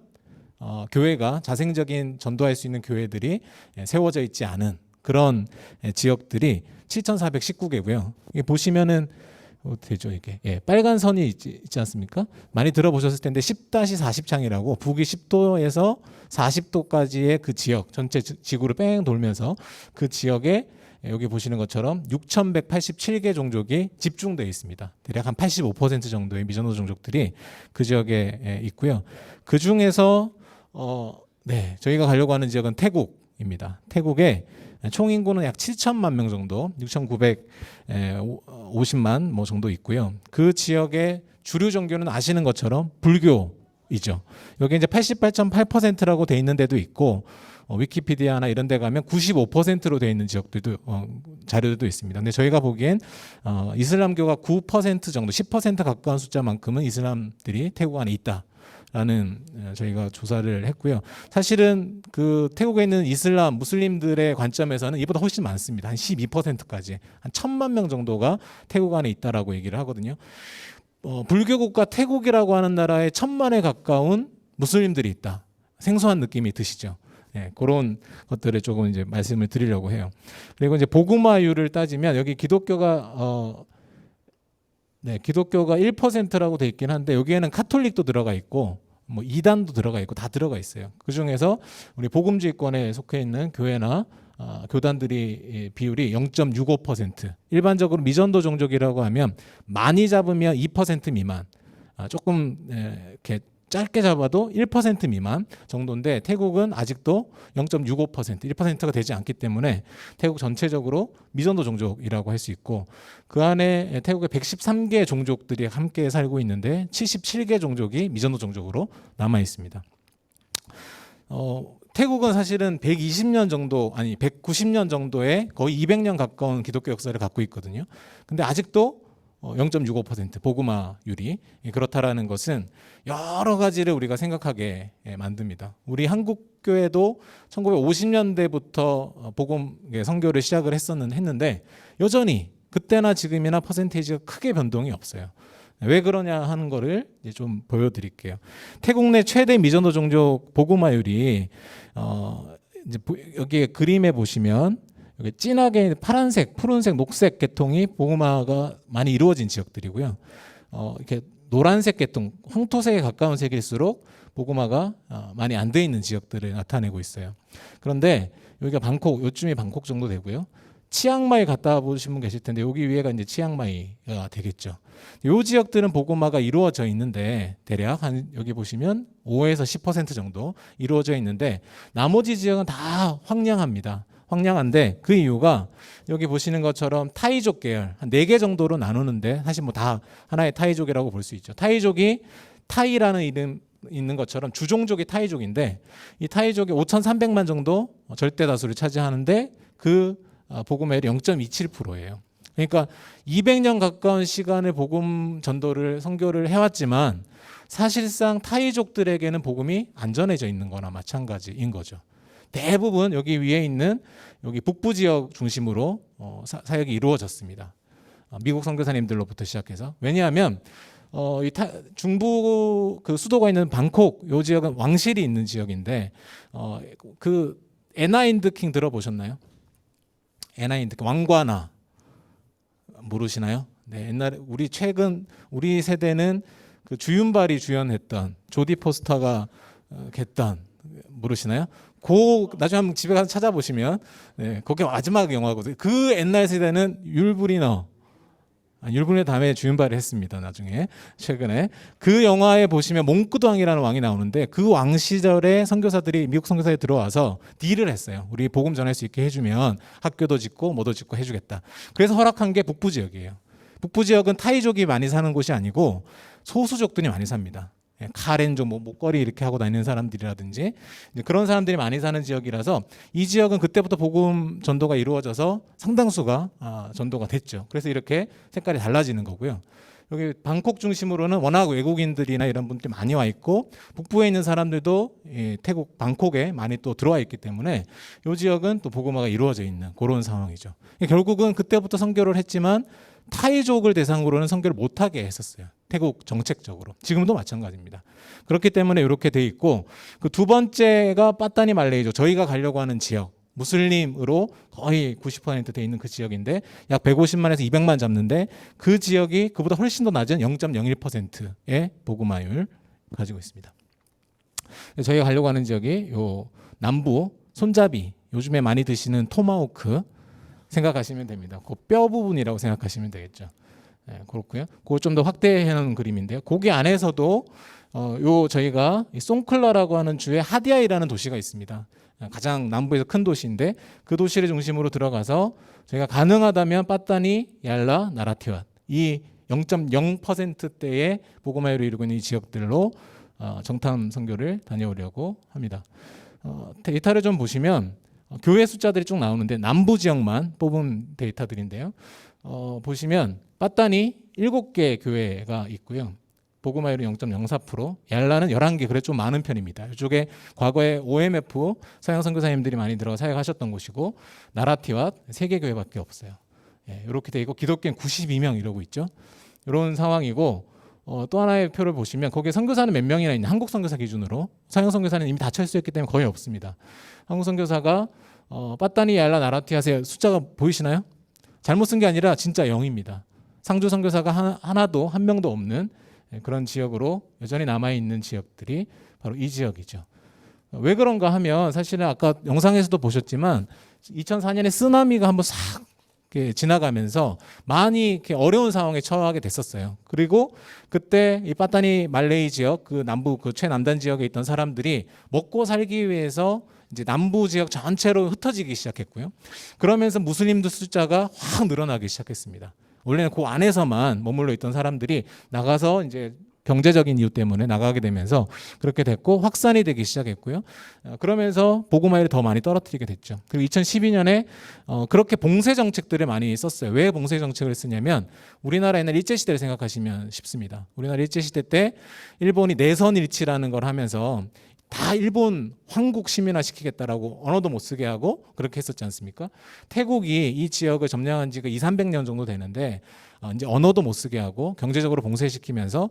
교회가 자생적인 전도할 수 있는 교회들이 세워져 있지 않은 그런 지역들이 7,419개고요. 이게 보시면은 되죠 이게 빨간 선이 있지 않습니까? 많이 들어보셨을 텐데 10-40창이라고 북위 10도에서 40도까지의 그 지역 전체 지구를 뺑 돌면서 그 지역에 여기 보시는 것처럼 6,187개 종족이 집중되어 있습니다. 대략 한 85% 정도의 미전도 종족들이 그 지역에 있고요. 그 중에서 저희가 가려고 하는 지역은 태국입니다. 태국에 총 인구는 약 7천만 명 정도, 6,950만 뭐 정도 있고요. 그 지역의 주류 종교는 아시는 것처럼 불교이죠. 여기 이제 88.8%라고 돼 있는 데도 있고 위키피디아나 이런 데 가면 95%로 돼 있는 지역들도 자료들도 있습니다. 근데 저희가 보기엔 이슬람교가 9% 정도, 10% 가까운 숫자만큼은 이슬람들이 태국 안에 있다. 라는 저희가 조사를 했고요. 사실은 그 태국에 있는 이슬람 무슬림들의 관점에서는 이보다 훨씬 많습니다. 한 12%까지 한 1,000만 명 정도가 태국 안에 있다라고 얘기를 하거든요. 불교 국가 태국이라고 하는 나라에 1,000만에 가까운 무슬림들이 있다. 생소한 느낌이 드시죠? 그런 것들을 조금 이제 말씀을 드리려고 해요. 그리고 이제 복음화율을 따지면 여기 기독교가 1%라고 돼 있긴 한데 여기에는 카톨릭도 들어가 있고 뭐 이단도 들어가 있고 다 들어가 있어요. 그 중에서 우리 복음주의권에 속해 있는 교회나 교단들이 비율이 0.65%. 일반적으로 미전도 종족이라고 하면 많이 잡으면 2% 미만, 조금 이렇게 짧게 잡아도 1% 미만 정도인데 태국은 아직도 0.65%, 1%가 되지 않기 때문에 태국 전체적으로 미전도 종족이라고 할 수 있고, 그 안에 태국에 113개 종족들이 함께 살고 있는데 77개 종족이 미전도 종족으로 남아 있습니다. 태국은 사실은 120년 정도, 아니 190년 정도의 거의 200년 가까운 기독교 역사를 갖고 있거든요. 근데 아직도 0.65% 복음화율이 그렇다라는 것은 여러 가지를 우리가 생각하게 만듭니다. 우리 한국 교회도 1950년대부터 복음 선교를 시작을 했는데 여전히 그때나 지금이나 퍼센테이지가 크게 변동이 없어요. 왜 그러냐 하는 거를 이제 좀 보여드릴게요. 태국 내 최대 미전도 종족 복음화율이 이제 여기 그림에 보시면 여기 진하게 파란색, 푸른색, 녹색 계통이 복음화가 많이 이루어진 지역들이고요. 이렇게 노란색 계통, 황토색에 가까운 색일수록 복음화가 많이 안 돼 있는 지역들을 나타내고 있어요. 그런데 여기가 방콕, 요쯤이 방콕 정도 되고요. 치앙마이 갔다 보신 분 계실 텐데 여기 위에가 이제 치앙마이가 되겠죠. 이 지역들은 복음화가 이루어져 있는데 대략 한 여기 보시면 5에서 10% 정도 이루어져 있는데 나머지 지역은 다 황량합니다. 황량한데 그 이유가 여기 보시는 것처럼 타이족 계열 한 4개 정도로 나누는데 사실 뭐 다 하나의 타이족이라고 볼 수 있죠. 타이족이 타이라는 이름 있는 것처럼 주종족이 타이족인데 이 타이족이 5,300만 정도 절대 다수를 차지하는데 그 복음화율이 0.27%예요. 그러니까 200년 가까운 시간을 복음 전도를 선교를 해왔지만 사실상 타이족들에게는 복음이 안 전해져 있는 거나 마찬가지인 거죠. 대부분 여기 위에 있는 여기 북부 지역 중심으로 사역이 이루어졌습니다. 미국 선교사님들로부터 시작해서. 왜냐하면 중부 그 수도가 있는 방콕 요 지역은 왕실이 있는 지역인데 그 에나인드 킹 들어보셨나요? 에나인드 킹 왕과나 모르시나요? 네, 옛날에 우리 세대는 그 주윤발이 주연했던 조디 포스터가 했던 모르시나요? 나중에 한번 집에 가서 찾아보시면 그게 마지막 영화거든요. 그 옛날 세대는 율브리너 다음에 주윤발이 했습니다. 나중에 최근에 그 영화에 보시면 몽크왕이라는 왕이 나오는데 그 왕 시절에 선교사들이 미국 선교사에 들어와서 딜을 했어요. 우리 복음 전할 수 있게 해주면 학교도 짓고 뭐도 짓고 해주겠다. 그래서 허락한 게 북부 지역이에요. 북부 지역은 타이족이 많이 사는 곳이 아니고 소수족들이 많이 삽니다. 카렌족, 목걸이 이렇게 하고 다니는 사람들이라든지 그런 사람들이 많이 사는 지역이라서 이 지역은 그때부터 복음 전도가 이루어져서 상당수가 전도가 됐죠. 그래서 이렇게 색깔이 달라지는 거고요. 여기 방콕 중심으로는 워낙 외국인들이나 이런 분들이 많이 와 있고 북부에 있는 사람들도 태국 방콕에 많이 또 들어와 있기 때문에 이 지역은 또 복음화가 이루어져 있는 그런 상황이죠. 결국은 그때부터 선교를 했지만 타이족을 대상으로는 선교를 못하게 했었어요. 태국 정책적으로. 지금도 마찬가지입니다. 그렇기 때문에 이렇게 돼 있고 그 두 번째가 빠따니 말레이족, 저희가 가려고 하는 지역, 무슬림으로 거의 90% 돼 있는 그 지역인데 약 150만에서 200만 잡는데 그 지역이 그보다 훨씬 더 낮은 0.01%의 복음화율 가지고 있습니다. 저희가 가려고 하는 지역이 요 남부 손잡이, 요즘에 많이 드시는 토마호크 생각하시면 됩니다. 그 뼈 부분이라고 생각하시면 되겠죠. 그렇고요. 그거 좀 더 확대해 놓은 그림인데요. 거기 안에서도 저희가 송클라라고 하는 주에 하디아이라는 도시가 있습니다. 가장 남부에서 큰 도시인데 그 도시를 중심으로 들어가서 저희가 가능하다면 빠따니, 얄라, 나라티왑 이 0.0%대의 복음화율을 이루고 있는 이 지역들로 정탐 선교를 다녀오려고 합니다. 데이터를 좀 보시면 교회 숫자들이 쭉 나오는데 남부 지역만 뽑은 데이터들인데요. 보시면 빠따니 7개 교회가 있고요. 복음화율이 0.04%, 얄라는 11개, 그래 좀 많은 편입니다. 이쪽에 과거에 OMF 서양 선교사님들이 많이 들어 사역하셨던 곳이고 나라티왑 3개 교회밖에 없어요. 이렇게 돼 있고 기독교인 92명 이러고 있죠. 이런 상황이고 또 하나의 표를 보시면 거기에 선교사는 몇 명이나 있냐, 한국 선교사 기준으로. 서양 선교사는 이미 다 철수했기 때문에 거의 없습니다. 한국 선교사가 빠따니, 얄라, 나라티왑의 숫자가 보이시나요? 잘못 쓴 게 아니라 진짜 0입니다. 상주 선교사가 하나도 한 명도 없는 그런 지역으로 여전히 남아있는 지역들이 바로 이 지역이죠. 왜 그런가 하면 사실은 아까 영상에서도 보셨지만 2004년에 쓰나미가 한번 싹 이렇게 지나가면서 많이 이렇게 어려운 상황에 처하게 됐었어요. 그리고 그때 이 빠따니 말레이 지역, 그 남부 그 최남단 지역에 있던 사람들이 먹고 살기 위해서 이제 남부 지역 전체로 흩어지기 시작했고요. 그러면서 무슬림들 숫자가 확 늘어나기 시작했습니다. 원래는 그 안에서만 머물러 있던 사람들이 나가서 이제 경제적인 이유 때문에 나가게 되면서 그렇게 됐고 확산이 되기 시작했고요. 그러면서 복음화를 더 많이 떨어뜨리게 됐죠. 그리고 2012년에 그렇게 봉쇄 정책들을 많이 썼어요. 왜 봉쇄 정책을 쓰냐면 우리나라 옛날 일제시대를 생각하시면 쉽습니다. 우리나라 일제시대 때 일본이 내선일치라는 걸 하면서 다 일본 황국 시민화 시키겠다라고 언어도 못 쓰게 하고 그렇게 했었지 않습니까? 태국이 이 지역을 점령한 지가 200~300년 정도 되는데 이제 언어도 못 쓰게 하고 경제적으로 봉쇄시키면서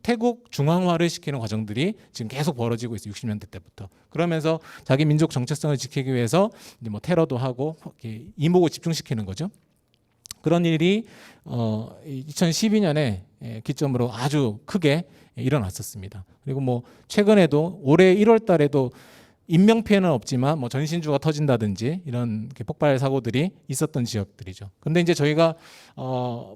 태국 중앙화를 시키는 과정들이 지금 계속 벌어지고 있어요. 60년대 때부터. 그러면서 자기 민족 정체성을 지키기 위해서 이제 뭐 테러도 하고 이목을 집중시키는 거죠. 그런 일이 2012년에 기점으로 아주 크게 일어났었습니다. 그리고 뭐 최근에도 올해 1월 달에도 인명 피해는 없지만 뭐 전신주가 터진다든지 이런 폭발 사고들이 있었던 지역들이죠. 근데 이제 저희가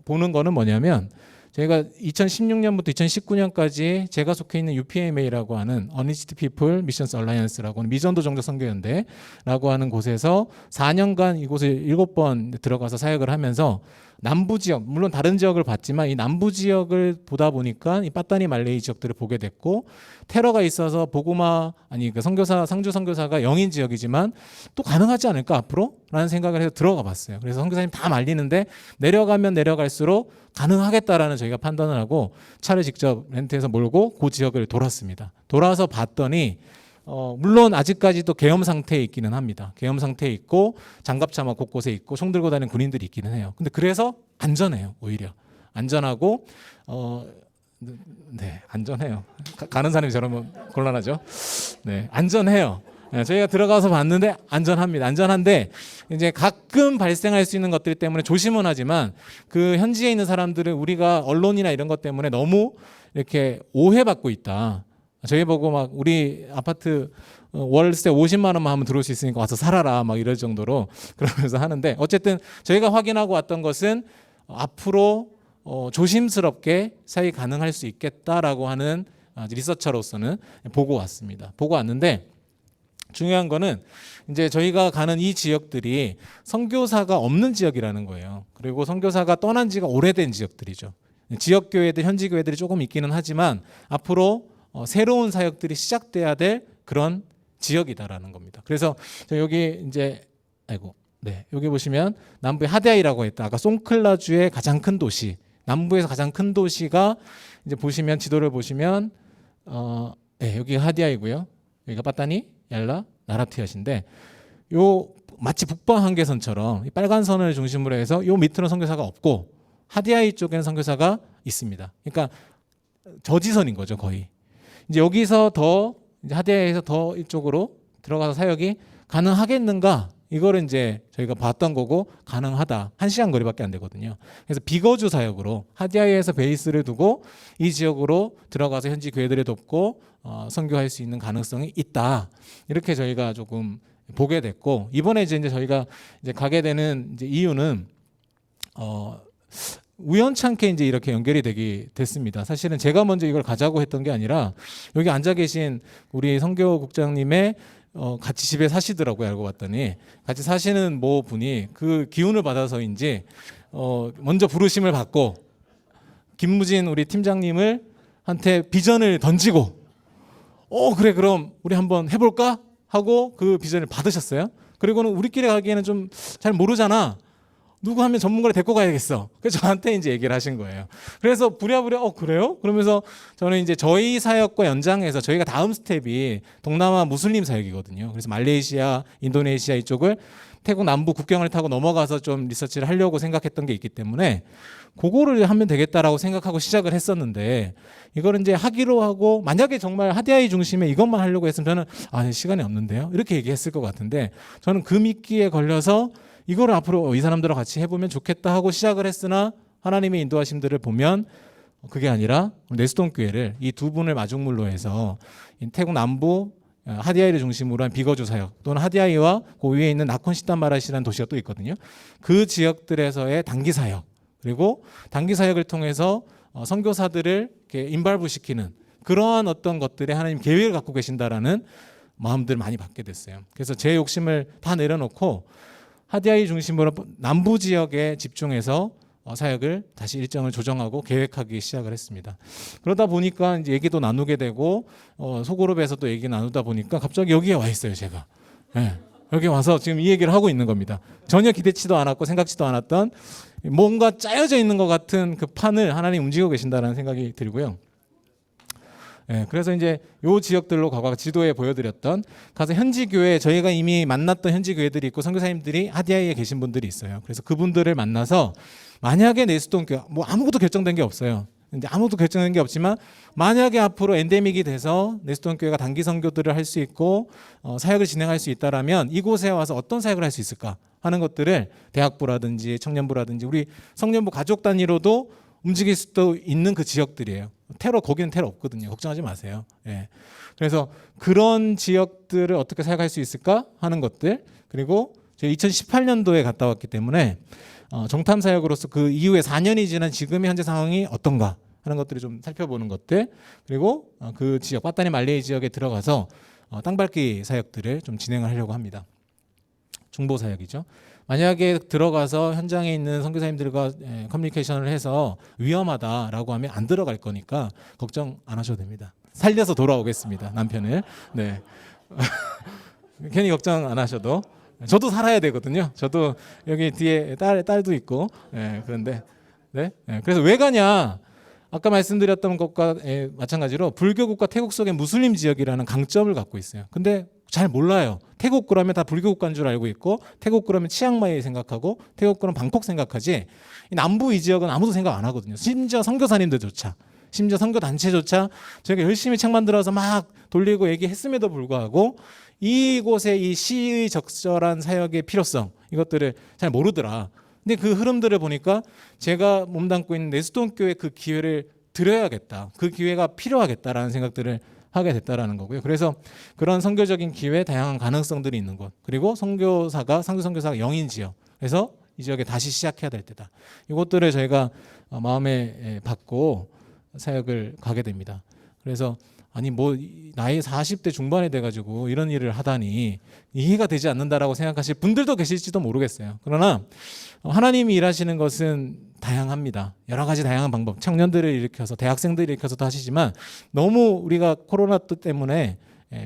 보는 거는 뭐냐면 저희가 2016년부터 2019년까지 제가 속해 있는 UPMA라고 하는 Unreached People Missions Alliance라고 하는 미전도 종족 선교연대라고 하는 곳에서 4년간 이곳을 7번 들어가서 사역을 하면서 남부 지역, 물론 다른 지역을 봤지만 이 남부 지역을 보다 보니까 이 빠따니 말레이 지역들을 보게 됐고 테러가 있어서 그 선교사, 상주 선교사가 영인 지역이지만 또 가능하지 않을까 앞으로? 라는 생각을 해서 들어가 봤어요. 그래서 선교사님 다 말리는데 내려가면 내려갈수록 가능하겠다라는 저희가 판단을 하고 차를 직접 렌트해서 몰고 그 지역을 돌았습니다. 돌아서 봤더니 물론 아직까지도 계엄 상태에 있기는 합니다. 계엄 상태에 있고 장갑차만 곳곳에 있고 총 들고 다니는 군인들이 있기는 해요. 근데 그래서 안전해요. 오히려 안전하고 네, 안전해요. 가는 사람이 저러면 곤란하죠. 네, 안전해요. 네, 저희가 들어가서 봤는데 안전합니다. 안전한데 이제 가끔 발생할 수 있는 것들 때문에 조심은 하지만 그 현지에 있는 사람들은 우리가 언론이나 이런 것 때문에 너무 이렇게 오해받고 있다. 저희 보고 막 우리 아파트 월세 50만 원만 하면 들어올 수 있으니까 와서 살아라 막 이럴 정도로 그러면서 하는데 어쨌든 저희가 확인하고 왔던 것은 앞으로 조심스럽게 사이 가능할 수 있겠다라고 하는 리서처로서는 보고 왔습니다. 보고 왔는데 중요한 거는 이제 저희가 가는 이 지역들이 선교사가 없는 지역이라는 거예요. 그리고 선교사가 떠난 지가 오래된 지역들이죠. 지역 교회들, 현지 교회들이 조금 있기는 하지만 앞으로 새로운 사역들이 시작돼야 될 그런 지역이다라는 겁니다. 그래서 여기 이제 여기 보시면 남부의 하데아이라고 했다. 아까 송클라주의 가장 큰 도시, 남부에서 가장 큰 도시가 이제 보시면 지도를 보시면 여기 하데아이고요. 여기가 빠따니, 얄라, 나라티아시인데 요 마치 북방 한계선처럼 이 빨간 선을 중심으로 해서 요 밑으로는 선교사가 없고 하데아이 쪽에는 선교사가 있습니다. 그러니까 저지선인 거죠, 거의. 이제 여기서 더 이제 하데아에서 더 이쪽으로 들어가서 사역이 가능하겠는가? 이거를 이제 저희가 봤던 거고 가능하다. 1시간 거리밖에 안 되거든요. 그래서 비거주 사역으로 하데아에서 베이스를 두고 이 지역으로 들어가서 현지 교회들을 돕고 선교할 수 있는 가능성이 있다. 이렇게 저희가 조금 보게 됐고 이번에 이제 저희가 이제 가게 되는 이제 이유는 우연찮게 이제 이렇게 연결이 되게 됐습니다. 사실은 제가 먼저 이걸 가자고 했던 게 아니라 여기 앉아 계신 우리 선교국장님의 같이 집에 사시더라고요. 알고 봤더니 같이 사시는 모 분이 그 기운을 받아서인지 먼저 부르심을 받고 김무진 우리 팀장님을 한테 비전을 던지고 그래 그럼 우리 한번 해볼까 하고 그 비전을 받으셨어요. 그리고는 우리끼리 가기에는 좀 잘 모르잖아. 누구 하면 전문가를 데리고 가야겠어. 그래서 저한테 이제 얘기를 하신 거예요. 그래서 부랴부랴 그래요? 그러면서 저는 이제 저희 사역과 연장해서 저희가 다음 스텝이 동남아 무슬림 사역이거든요. 그래서 말레이시아, 인도네시아 이쪽을 태국 남부 국경을 타고 넘어가서 좀 리서치를 하려고 생각했던 게 있기 때문에 그거를 하면 되겠다라고 생각하고 시작을 했었는데 이거를 이제 하기로 하고 만약에 정말 하데아이 중심에 이것만 하려고 했으면 저는 시간이 없는데요. 이렇게 얘기했을 것 같은데 저는 그 미끼에 걸려서 이거를 앞으로 이 사람들과 같이 해보면 좋겠다 하고 시작을 했으나 하나님의 인도하심들을 보면 그게 아니라 네스동 교회를 이 두 분을 마중물로 해서 태국 남부 하디아이를 중심으로 한 비거주 사역 또는 하디아이와 그 위에 있는 나콘시탄마라시라는 도시가 또 있거든요. 그 지역들에서의 단기 사역 그리고 단기 사역을 통해서 선교사들을 이렇게 인발부시키는 그러한 어떤 것들에 하나님 계획을 갖고 계신다라는 마음들을 많이 받게 됐어요. 그래서 제 욕심을 다 내려놓고 하디아이 중심으로 남부 지역에 집중해서 사역을 다시 일정을 조정하고 계획하기 시작을 했습니다. 그러다 보니까 이제 얘기도 나누게 되고 소그룹에서 또 얘기 나누다 보니까 갑자기 여기에 와 있어요, 제가. 네. 여기 와서 지금 이 얘기를 하고 있는 겁니다. 전혀 기대치도 않았고 생각지도 않았던 뭔가 짜여져 있는 것 같은 그 판을 하나님 움직이고 계신다는 생각이 들고요. 예, 그래서 이제 요 지역들로 과거 지도에 보여드렸던 가서 현지 교회 저희가 이미 만났던 현지 교회들이 있고 선교사님들이 하디아이에 계신 분들이 있어요. 그래서 그분들을 만나서 만약에 네스동 교회 뭐 아무것도 결정된 게 없어요. 근데 아무것도 결정된 게 없지만 만약에 앞으로 엔데믹이 돼서 네스동 교회가 단기 선교들을 할 수 있고 사역을 진행할 수 있다라면 이곳에 와서 어떤 사역을 할 수 있을까 하는 것들을 대학부라든지 청년부라든지 우리 성년부 가족 단위로도 움직일 수도 있는 그 지역들이에요. 거기는 테러 없거든요. 걱정하지 마세요. 예. 그래서 그런 지역들을 어떻게 사역할 수 있을까 하는 것들 그리고 제가 2018년도에 갔다 왔기 때문에 정탐 사역으로서 그 이후에 4년이 지난 지금의 현재 상황이 어떤가 하는 것들을 좀 살펴보는 것들 그리고 그 지역 빠따니 말레이 지역에 들어가서 땅밟기 사역들을 좀 진행을 하려고 합니다. 중보 사역이죠. 만약에 들어가서 현장에 있는 선교사님들과 커뮤니케이션을 해서 위험하다라고 하면 안 들어갈 거니까 걱정 안 하셔도 됩니다. 살려서 돌아오겠습니다. 남편을. 네. 괜히 걱정 안 하셔도. 저도 살아야 되거든요. 저도 여기 뒤에 딸도 있고. 그런데 네. 그래서 왜 가냐? 아까 말씀드렸던 것과 마찬가지로 불교국과 태국 속의 무슬림 지역이라는 강점을 갖고 있어요. 근데 잘 몰라요. 태국 그러면 다 불교 국가인 줄 알고 있고 태국 그러면 치앙마이 생각하고 태국 그러면 방콕 생각하지 남부 이 지역은 아무도 생각 안 하거든요. 심지어 선교사님들조차 심지어 선교단체조차 저희가 열심히 책 만들어서 막 돌리고 얘기했음에도 불구하고 이곳의 이 시의 적절한 사역의 필요성 이것들을 잘 모르더라. 근데 그 흐름들을 보니까 제가 몸담고 있는 네스동 교회 그 기회를 드려야겠다. 그 기회가 필요하겠다라는 생각들을 하게 됐다라는 거고요. 그래서 그런 선교적인 기회, 다양한 가능성들이 있는 곳, 그리고 선교사가 상주 선교사가 영인 지역, 그래서 이 지역에 다시 시작해야 될 때다. 이것들을 저희가 마음에 받고 사역을 가게 됩니다. 그래서 아니 뭐 나이 40대 중반이 돼가지고 이런 일을 하다니 이해가 되지 않는다라고 생각하실 분들도 계실지도 모르겠어요. 그러나 하나님이 일하시는 것은 다양합니다. 여러 가지 다양한 방법, 청년들을 일으켜서 대학생들을 일으켜서도 하시지만 너무 우리가 코로나 때문에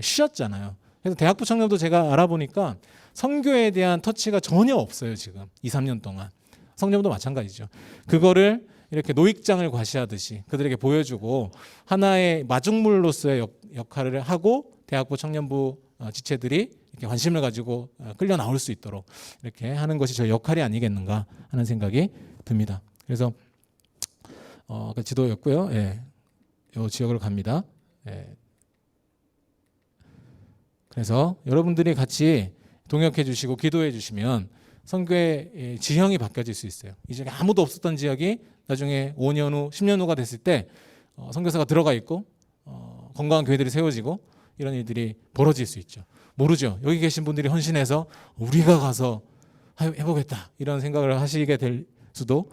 쉬었잖아요. 그래서 대학부 청년도 제가 알아보니까 선교에 대한 터치가 전혀 없어요. 지금 2, 3년 동안. 성년도 마찬가지죠. 그거를 이렇게 노익장을 과시하듯이 그들에게 보여주고 하나의 마중물로서의 역할을 하고 대학부 청년부 지체들이 이렇게 관심을 가지고 끌려 나올 수 있도록 이렇게 하는 것이 저희 역할이 아니겠는가 하는 생각이 듭니다. 그래서 그 지도였고요. 예, 이 지역으로 갑니다. 예. 그래서 여러분들이 같이 동역해 주시고 기도해 주시면 선교의 지형이 바뀌어질 수 있어요. 이 지역에 아무도 없었던 지역이 나중에 5년 후, 10년 후가 됐을 때 선교사가 들어가 있고 건강한 교회들이 세워지고 이런 일들이 벌어질 수 있죠. 모르죠. 여기 계신 분들이 헌신해서 우리가 가서 해보겠다 이런 생각을 하시게 될 수도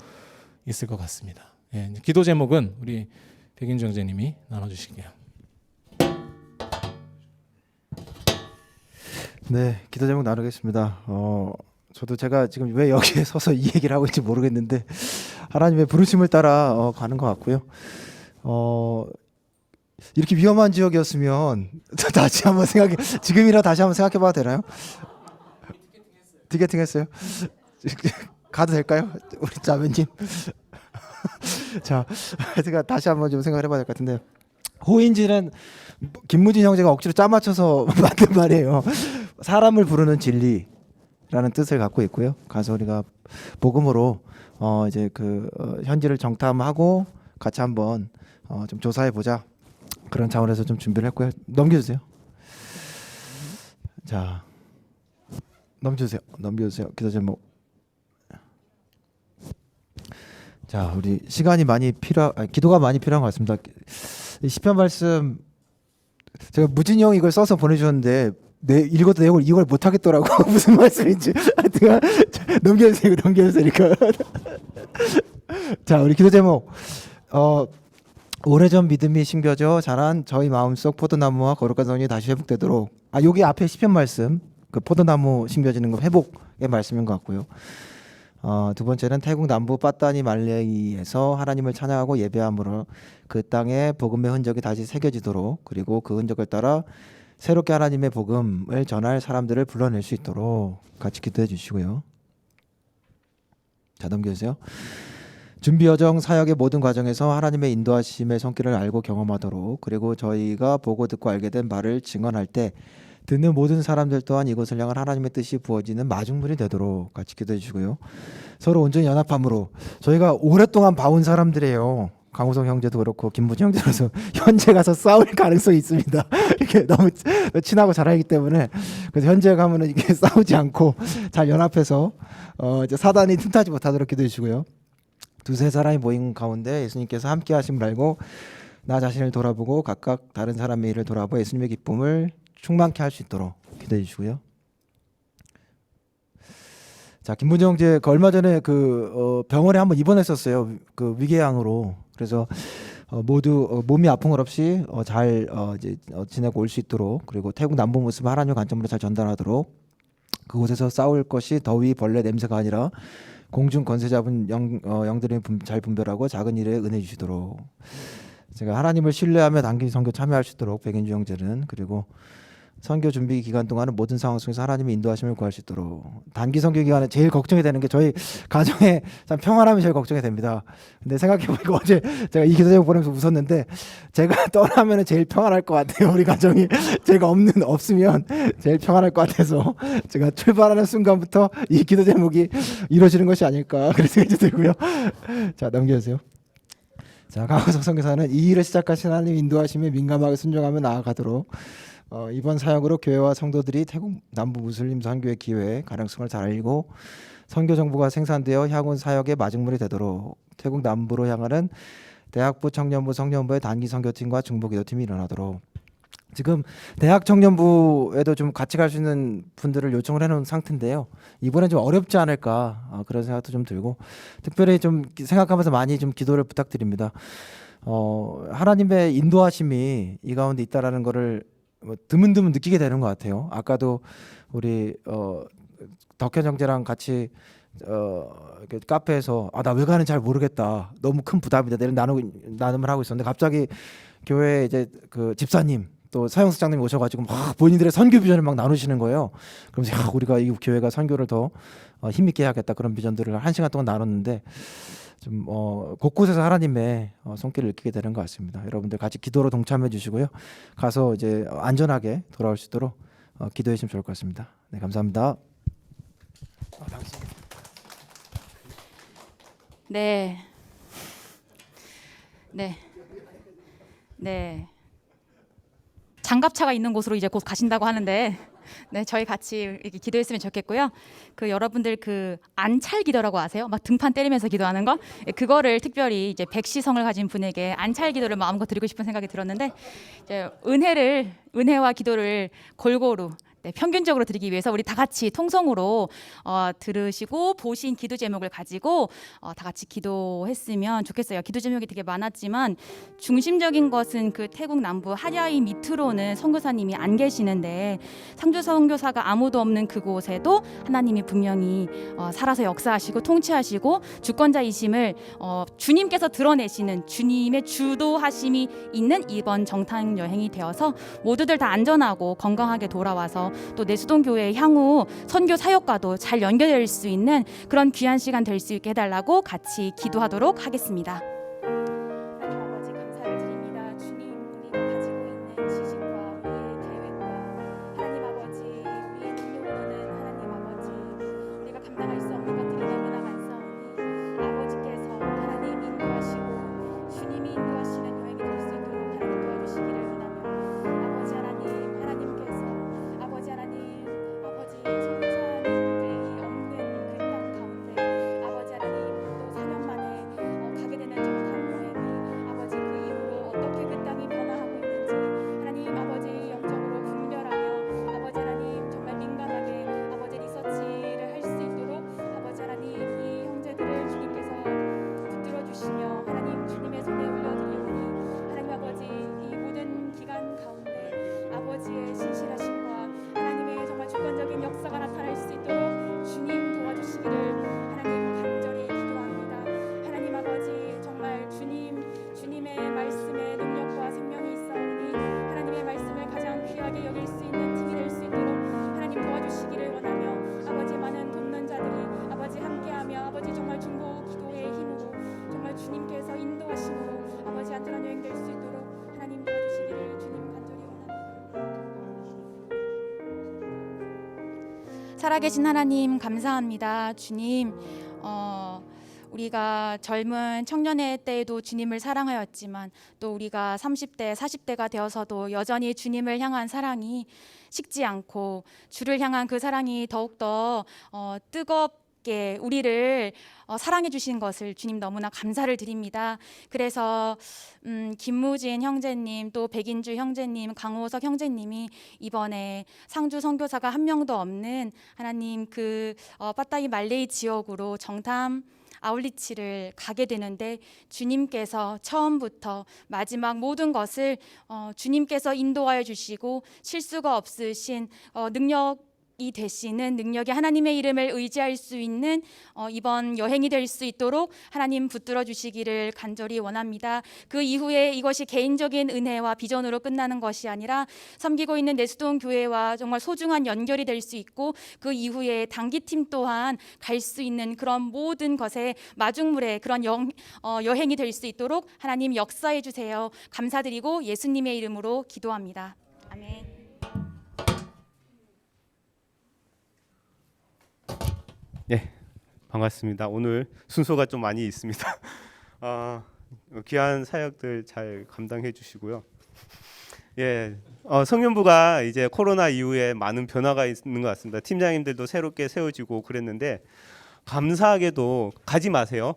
있을 것 같습니다. 예, 기도 제목은 우리 백인주 형제님이 나눠주실게요. 네, 기도 제목 나누겠습니다. 저도 제가 지금 왜 여기에 서서 이 얘기를 하고 있는지 모르겠는데 하나님의 부르심을 따라 가는 것 같고요. 이렇게 위험한 지역이었으면 다시 한번 지금이라 다시 한번 생각해봐도 되나요? 티켓팅 했어요? 가도 될까요? 우리 자매님. 자, 제가 다시 한번 좀 생각을 해봐야 될 것 같은데 호인지는 김무진 형제가 억지로 짜맞춰서 만든 말이에요. 사람을 부르는 진리라는 뜻을 갖고 있고요. 가서 우리가 복음으로 이제 현지를 정탐하고 같이 한번 좀 조사해 보자 그런 차원에서 좀 준비를 했고요. 넘겨주세요. 자, 넘겨주세요. 기도 제목. 자, 우리 시간이 많이 기도가 많이 필요한 것 같습니다. 이 시편 말씀 제가 무진이 형이 이걸 써서 보내주셨는데 읽어도 내용을 이걸 못 하겠더라고. 무슨 말씀인지. 제가 넘겨주세요. 그러니까. 자, 우리 기도 제목. 오래전 믿음이 심겨져 자란 저희 마음속 포도나무와 거룩한 성이 다시 회복되도록. 여기 앞에 시편 말씀, 그 포도나무 심겨지는 거 회복의 말씀인 것 같고요. 두 번째는 태국 남부 빠따니 말레이에서 하나님을 찬양하고 예배함으로 그 땅에 복음의 흔적이 다시 새겨지도록, 그리고 그 흔적을 따라 새롭게 하나님의 복음을 전할 사람들을 불러낼 수 있도록 같이 기도해 주시고요. 자, 넘겨주세요. 준비 여정 사역의 모든 과정에서 하나님의 인도하심의 손길을 알고 경험하도록, 그리고 저희가 보고 듣고 알게 된 바를 증언할 때 듣는 모든 사람들 또한 이곳을 향한 하나님의 뜻이 부어지는 마중물이 되도록 같이 기도해 주시고요. 서로 온전히 연합함으로, 저희가 오랫동안 봐온 사람들이에요. 강우성 형제도 그렇고 김부진 형제로서 현재 가서 싸울 가능성이 있습니다. 이렇게 너무 친하고 잘 알기 때문에. 그래서 현재 가면은 이게 싸우지 않고 잘 연합해서 이제 사단이 틈타지 못하도록 기도해 주시고요. 두세 사람이 모인 가운데 예수님께서 함께 하심을 알고 나 자신을 돌아보고 각각 다른 사람의 일을 돌아보아 예수님의 기쁨을 충만케 할 수 있도록 기도해 주시고요. 자, 김문정 형제 얼마 전에 병원에 한번 입원했었어요. 그 위궤양으로. 그래서 모두 몸이 아픈 것 없이 잘 이제 지내고 올 수 있도록, 그리고 태국 남부 모습을 하나님의 관점으로 잘 전달하도록, 그곳에서 싸울 것이 더위, 벌레, 냄새가 아니라 공중 권세 잡은 영들이 잘 분별하고 작은 일에 은혜 주시도록, 제가 하나님을 신뢰하며 단기 선교 참여할 수 있도록 백인주 형제는, 그리고 선교 준비 기간 동안은 모든 상황 속에서 하나님의 인도하심을 구할 수 있도록. 단기 선교 기간에 제일 걱정이 되는 게 저희 가정에 참 평안함이 제일 걱정이 됩니다. 근데 생각해보니까 어제 제가 이 기도 제목 보내면서 웃었는데, 제가 떠나면 제일 평안할 것 같아요. 우리 가정이 제가 없으면 제일 평안할 것 같아서 제가 출발하는 순간부터 이 기도 제목이 이루어지는 것이 아닐까 그런 생각이 들고요. 자, 넘겨주세요. 자, 강화석 선교사는 이 일을 시작하신 하나님 인도하심에 민감하게 순종하며 나아가도록, 이번 사역으로 교회와 성도들이 태국 남부 무슬림 선교의 기회 가능성을 잘 알고 선교 정보가 생산되어 향후 사역의 마중물이 되도록, 태국 남부로 향하는 대학부 청년부 성년부의 단기 선교팀과 중보 기도팀이 일어나도록. 지금 대학 청년부에도 좀 같이 갈 수 있는 분들을 요청을 해놓은 상태인데요. 이번엔 좀 어렵지 않을까 그런 생각도 좀 들고, 특별히 좀 생각하면서 많이 좀 기도를 부탁드립니다. 하나님의 인도하심이 이 가운데 있다라는 거를 드문드문 느끼게 되는 것 같아요. 아까도 우리 덕현 형제랑 같이 카페에서 나 왜 가는지 잘 모르겠다, 너무 큰 부담이다, 이런 나눔을 하고 있었는데, 갑자기 교회 이제 그 집사님 또 사형수장님이 오셔가지고 막 본인들의 선교 비전을 막 나누시는 거예요. 그러면서 우리가 이 교회가 선교를 더 힘있게 해야겠다, 그런 비전들을 1시간 동안 나눴는데, 좀 곳곳에서 하나님의 손길을 느끼게 되는 것 같습니다. 여러분들 같이 기도로 동참해 주시고요. 가서 이제 안전하게 돌아올 수 있도록 기도해 주시면 좋을 것 같습니다. 네, 감사합니다. 네. 장갑차가 있는 곳으로 이제 곧 가신다고 하는데, 네, 저희 같이 이렇게 기도했으면 좋겠고요. 여러분들 안찰 기도라고 아세요? 막 등판 때리면서 기도하는 거? 그거를 특별히 이제 백시성을 가진 분에게 안찰 기도를 마음껏 드리고 싶은 생각이 들었는데, 이제 은혜와 기도를 골고루 평균적으로 드리기 위해서 우리 다 같이 통성으로 들으시고 보신 기도 제목을 가지고 다 같이 기도했으면 좋겠어요. 기도 제목이 되게 많았지만 중심적인 것은 그 태국 남부 하랴이 밑으로는 선교사님이 안 계시는데, 상주 선교사가 아무도 없는 그곳에도 하나님이 분명히 살아서 역사하시고 통치하시고 주권자이심을 주님께서 드러내시는 주님의 주도하심이 있는 이번 정탐 여행이 되어서 모두들 다 안전하고 건강하게 돌아와서 또 내수동 교회 향후 선교 사역과도 잘 연결될 수 있는 그런 귀한 시간 될 수 있게 해달라고 같이 기도하도록 하겠습니다. 하나님 아버지 감사를 드립니다. 주님, 우리가 가지고 있는 지식과 우리의 계획과 하나님 아버지 우리의 능력으로는 하나님 아버지 우리가 감당할 수 없는 것들이 너무나 많사오니 아버지께서 하나님 인도하시고 주님이 인도하시는 여행이 될 수 있도록 하나님 도와주시기를 원하며, 아버지 하나님께서 아버지 하나님, 아버지 선교사님들이 없는 그 땅 가운데 아버지 하나님 또 4년 만에 살아계신 하나님 감사합니다. 주님, 우리가 젊은 청년의 때에도 주님을 사랑하였지만 또 우리가 30대, 40대가 되어서도 여전히 주님을 향한 사랑이 식지 않고 주를 향한 그 사랑이 더욱더 뜨겁게 우리를 사랑해 주신 것을 주님 너무나 감사를 드립니다. 그래서 김무진 형제님, 또 백인주 형제님, 강호석 형제님이 이번에 상주 선교사가 한 명도 없는 하나님 그 빠따이 말레이 지역으로 정탐 아울리치를 가게 되는데 주님께서 처음부터 마지막 모든 것을 주님께서 인도하여 주시고 실수가 없으신 능력이 되시는 능력의 하나님의 이름을 의지할 수 있는 이번 여행이 될 수 있도록 하나님 붙들어 주시기를 간절히 원합니다. 그 이후에 이것이 개인적인 은혜와 비전으로 끝나는 것이 아니라 섬기고 있는 내수동 교회와 정말 소중한 연결이 될 수 있고 그 이후에 단기팀 또한 갈 수 있는 그런 모든 것에 마중물의 그런 여행이 될 수 있도록 하나님 역사해 주세요. 감사드리고 예수님의 이름으로 기도합니다. 아멘. 네, 반갑습니다. 오늘 순서가 좀 많이 있습니다. 귀한 사역들 잘 감당해 주시고요. 예, 성년부가 이제 코로나 이후에 많은 변화가 있는 것 같습니다. 팀장님들도 새롭게 세워지고 그랬는데 감사하게도 가지 마세요.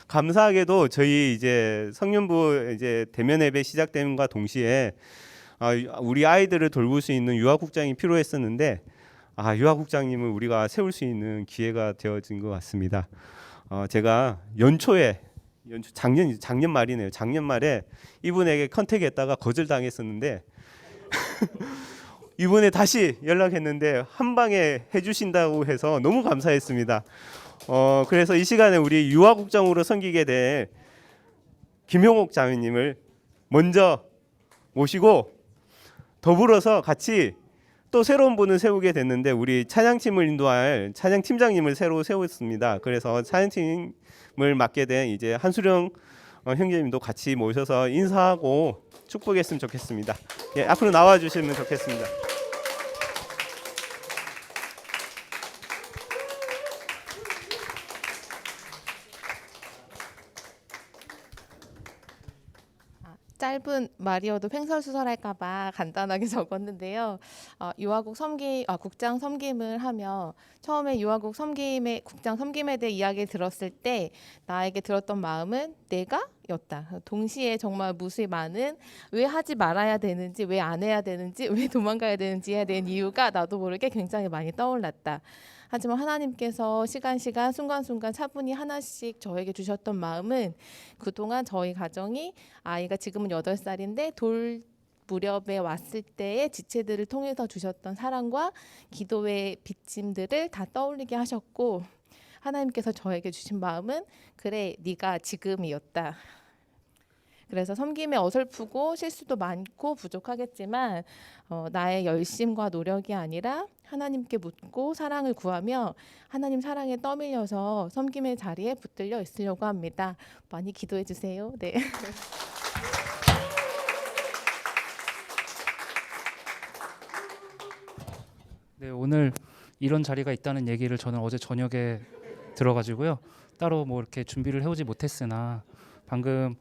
감사하게도 저희 이제 성년부 이제 대면 예배 시작됨과 동시에 우리 아이들을 돌볼 수 있는 유아국장이 필요했었는데 유아국장님을 우리가 세울 수 있는 기회가 되어진 것 같습니다. 제가 작년 말이네요. 작년 말에 이분에게 컨택했다가 거절당했었는데 이번에 다시 연락했는데 한 방에 해주신다고 해서 너무 감사했습니다. 그래서 이 시간에 우리 유아국장으로 섬기게 될 김용옥 자매님을 먼저 모시고 더불어서 같이 또 새로운 분을 세우게 됐는데 우리 찬양팀을 인도할 찬양팀장님을 새로 세웠습니다. 그래서 찬양팀을 맡게 된 이제 한수령 형제님도 같이 모셔서 인사하고 축복했으면 좋겠습니다. 예, 앞으로 나와 주시면 좋겠습니다. 짧은 말이어도 횡설수설할까봐 간단하게 적었는데요. 국장 섬김을 하며 처음에 유아국 국장 섬김에 대해 이야기를 들었을 때 나에게 들었던 마음은 내가 였다. 동시에 정말 무수히 많은 왜 하지 말아야 되는지, 왜 안 해야 되는지, 왜 도망가야 되는지에 대한 이유가 나도 모르게 굉장히 많이 떠올랐다. 하지만 하나님께서 시간 순간순간 차분히 하나씩 저에게 주셨던 마음은 그동안 저희 가정이 아이가 지금은 8살인데 돌 무렵에 왔을 때의 지체들을 통해서 주셨던 사랑과 기도의 빚짐들을 다 떠올리게 하셨고 하나님께서 저에게 주신 마음은 그래 네가 지금이었다. 그래서 섬김에 어설프고 실수도 많고 부족하겠지만 나의 열심과 노력이 아니라 하나님께 묻고 사랑을 구하며 하나님 사랑에 떠밀려서 섬김의 자리에 붙들려 있으려고 합니다. 많이 기도해 주세요. 네. 네, 오늘 이런 자리가 있다는 얘기를 저는 어제 저녁에 들어가지고요. 따로 뭐 이렇게 준비를 해오지 못했으나 방금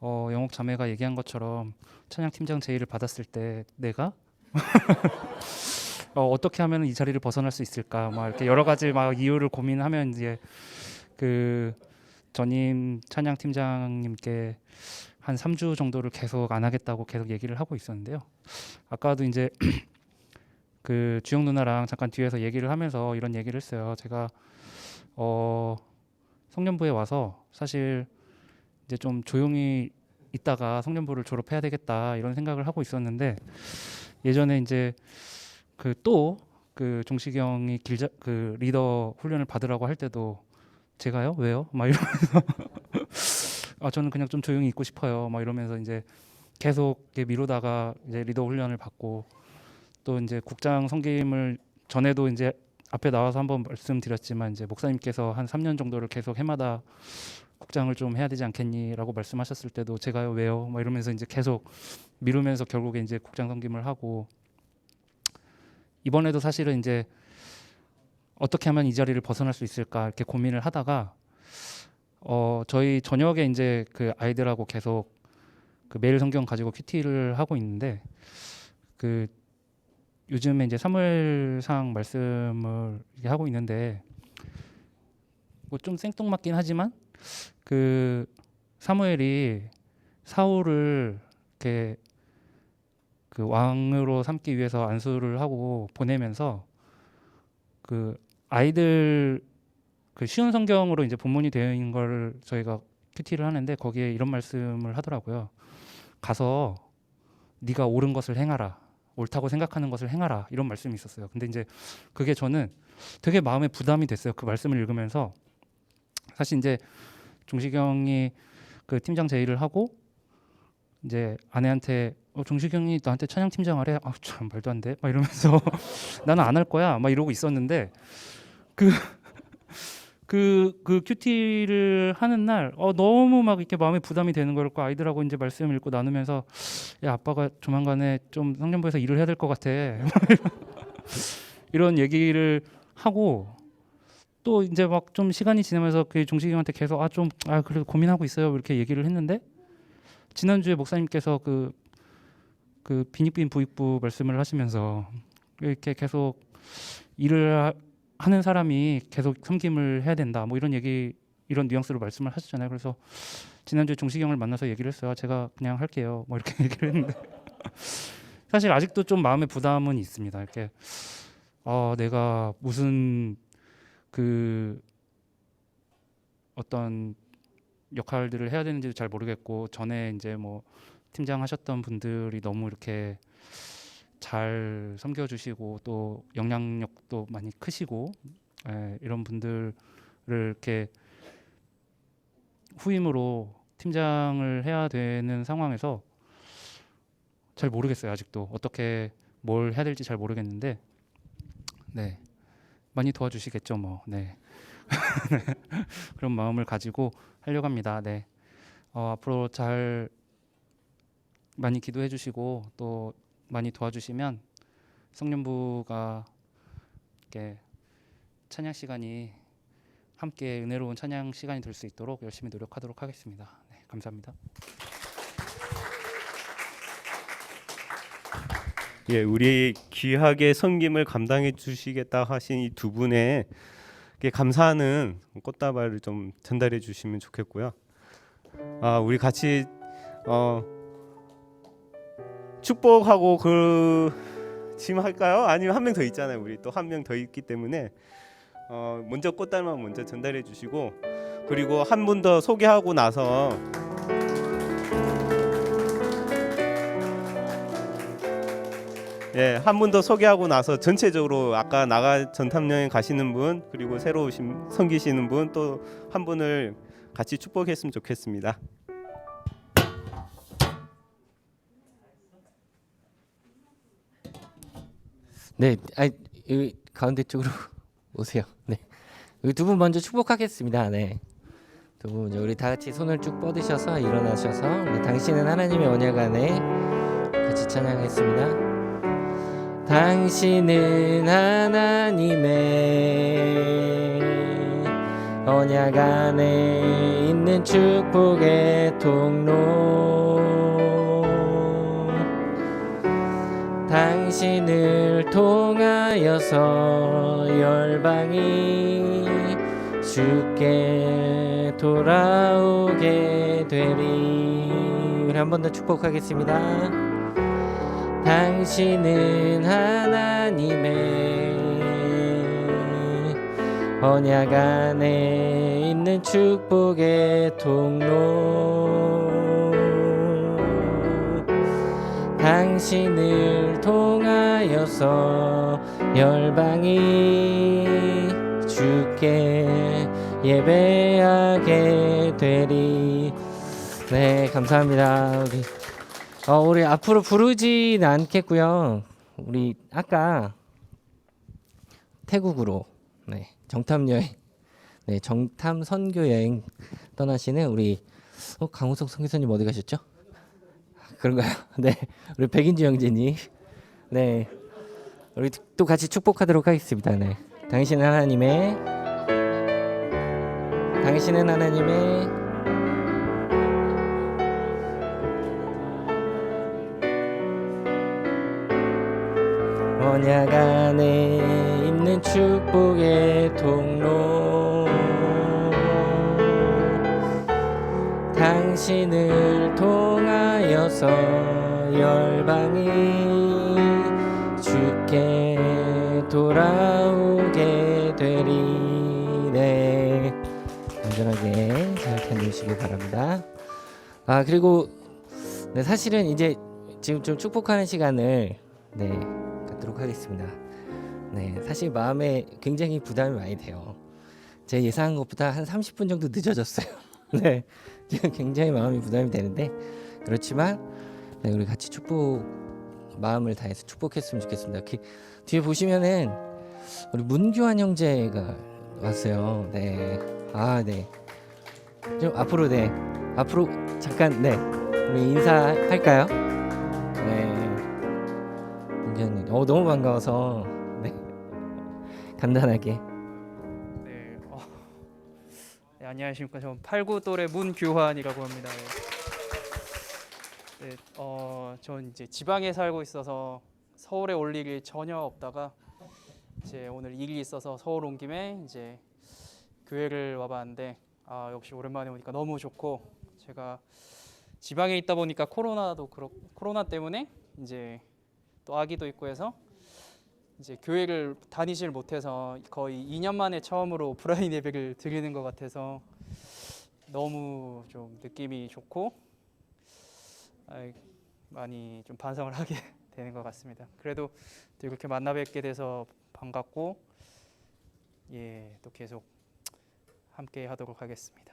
영옥 자매가 얘기한 것처럼 찬양팀장 제의를 받았을 때 내가 어떻게 하면 이 자리를 벗어날 수 있을까 막 이렇게 여러 가지 막 이유를 고민하면 이제 그 전임 찬양팀장님께 한 3주 정도를 계속 안 하겠다고 계속 얘기를 하고 있었는데요. 아까도 이제 그 주영 누나랑 잠깐 뒤에서 얘기를 하면서 이런 얘기를 했어요. 제가 성년부에 와서 사실 이제 좀 조용히 있다가 성년부를 졸업해야 되겠다 이런 생각을 하고 있었는데 예전에 이제 그 종식이 형이 그 리더 훈련을 받으라고 할 때도 제가요? 왜요? 막 이러면서 저는 그냥 좀 조용히 있고 싶어요. 막 이러면서 이제 계속 미루다가 이제 리더 훈련을 받고 또 이제 국장 섬김을 전에도 이제 앞에 나와서 한번 말씀드렸지만 이제 목사님께서 한 3년 정도를 계속 해마다 국장을 좀 해야 되지 않겠니라고 말씀하셨을 때도 제가요 왜요? 막 이러면서 이제 계속 미루면서 결국에 이제 국장 섬김을 하고 이번에도 사실은 이제 어떻게 하면 이 자리를 벗어날 수 있을까 이렇게 고민을 하다가 저희 저녁에 이제 그 아이들하고 계속 그 매일 성경 가지고 큐티를 하고 있는데 그 요즘에 이제 사무엘상 말씀을 이렇게 하고 있는데 뭐 좀 생뚱맞긴 하지만 그 사무엘이 사울을 이렇게 그 왕으로 삼기 위해서 안수를 하고 보내면서 그 아이들 그 쉬운 성경으로 이제 본문이 되어 있는 걸 저희가 큐티를 하는데 거기에 이런 말씀을 하더라고요. 가서 네가 옳은 것을 행하라. 옳다고 생각하는 것을 행하라. 이런 말씀이 있었어요. 근데 이제 그게 저는 되게 마음에 부담이 됐어요. 그 말씀을 읽으면서 사실 이제 종식형이 그 팀장 제의를 하고 이제 아내한테 종식형이 나한테 찬양 팀장 하래. 아 참 말도 안 돼. 막 이러면서 나는 안 할 거야. 막 이러고 있었는데 그 큐티를 하는 날 너무 막 이렇게 마음에 부담이 되는 걸 아이들하고 이제 말씀을 읽고 나누면서 야 아빠가 조만간에 좀 성년부에서 일을 해야 될 것 같아. 이런 얘기를 하고 또 이제 막 좀 시간이 지나면서 그 종식이 형한테 계속 그래도 고민하고 있어요 이렇게 얘기를 했는데 지난주에 목사님께서 그 빈익빈 부익부 말씀을 하시면서 이렇게 계속 일을 하는 사람이 계속 섬김을 해야 된다 뭐 이런 뉘앙스로 말씀을 하셨잖아요. 그래서 지난주에 종식이 형을 만나서 얘기를 했어요. 제가 그냥 할게요 뭐 이렇게 얘기를 했는데 사실 아직도 좀 마음의 부담은 있습니다. 이렇게 내가 무슨 그 어떤 역할들을 해야 되는지도 잘 모르겠고 전에 이제 뭐 팀장 하셨던 분들이 너무 이렇게 잘 섬겨주시고 또 영향력도 많이 크시고 이런 분들을 이렇게 후임으로 팀장을 해야 되는 상황에서 잘 모르겠어요. 아직도 어떻게 뭘 해야 될지 잘 모르겠는데 네 많이 도와주시겠죠 뭐. 네. 그런 마음을 가지고 하려고 합니다. 네. 앞으로 잘 많이 기도해 주시고 또 많이 도와주시면 성년부가 이렇게 찬양 시간이 함께 은혜로운 찬양 시간이 될 수 있도록 열심히 노력하도록 하겠습니다. 네, 감사합니다. 예, 우리 귀하게 섬김을 감당해 주시겠다 하신 이 두 분의 감사하는 꽃다발을 좀 전달해 주시면 좋겠고요. 우리 같이 축복하고 지금 할까요? 아니면 한 명 더 있잖아요. 우리 또 한 명 더 있기 때문에 먼저 꽃다발만 먼저 전달해 주시고 그리고 한 분 더 소개하고 나서 예, 한 분 더 소개하고 나서 전체적으로 아까 나가 전탐여행 가시는 분 그리고 새로 오신 섬기시는 분 또 한 분을 같이 축복했으면 좋겠습니다. 네, 여기 가운데 쪽으로 오세요. 네, 여기 두 분 먼저 축복하겠습니다. 네, 두 분 먼저 우리 다 같이 손을 쭉 뻗으셔서 일어나셔서 우리 당신은 하나님의 언약 안에 같이 찬양하겠습니다. 당신은 하나님의 언약 안에 있는 축복의 통로 당신을 통하여서 열방이 주께 돌아오게 되리. 우리 한 번 더 축복하겠습니다. 당신은 하나님의 언약 안에 있는 축복의 통로 당신을 통하여서 열방이 주께 예배하게 되리. 네, 감사합니다. 우리 앞으로 부르진 않겠고요. 우리 아까 태국으로 정탐 여행, 정탐 선교 여행 떠나시는 우리 강호석 선교사님 어디 가셨죠? 그런가요? 네, 우리 백인주 형제님, 우리 또 같이 축복하도록 하겠습니다. 네. 당신은 하나님의 언약 안에 있는 축복의 통로, 당신을 통하여서 열방이 주께 돌아오게 되리. 네, 안전하게 잘 다녀오시기 바랍니다. 그리고 네, 사실은 이제 지금 좀 축복하는 시간을 갖도록 하겠습니다. 네, 사실 마음에 굉장히 부담이 많이 돼요. 제 예상한 것보다 한 30분 정도 늦어졌어요. 네, 지금 굉장히 마음이 부담이 되는데, 그렇지만 네, 우리 같이 마음을 다해서 축복했으면 좋겠습니다. 뒤에 보시면은 우리 문규환 형제가 왔어요. 네, 네, 좀 앞으로 잠깐 우리 인사할까요? 네. 너무 반가워서 간단하게. 네, 안녕하십니까. 저는 89돌의 문규환이라고 합니다. 전 이제 지방에 살고 있어서 서울에 올 일이 전혀 없다가 이제 오늘 일이 있어서 서울 온 김에 이제 교회를 와봤는데 역시 오랜만에 오니까 너무 좋고, 제가 지방에 있다 보니까 코로나 때문에 이제 또 아기도 있고 해서 이제 교회를 다니질 못해서 거의 2년 만에 처음으로 오프라인 예배를 드리는 것 같아서 너무 좀 느낌이 좋고 많이 좀 반성을 하게 되는 것 같습니다. 그래도 또 이렇게 만나 뵙게 돼서 반갑고 또 계속 함께 하도록 하겠습니다.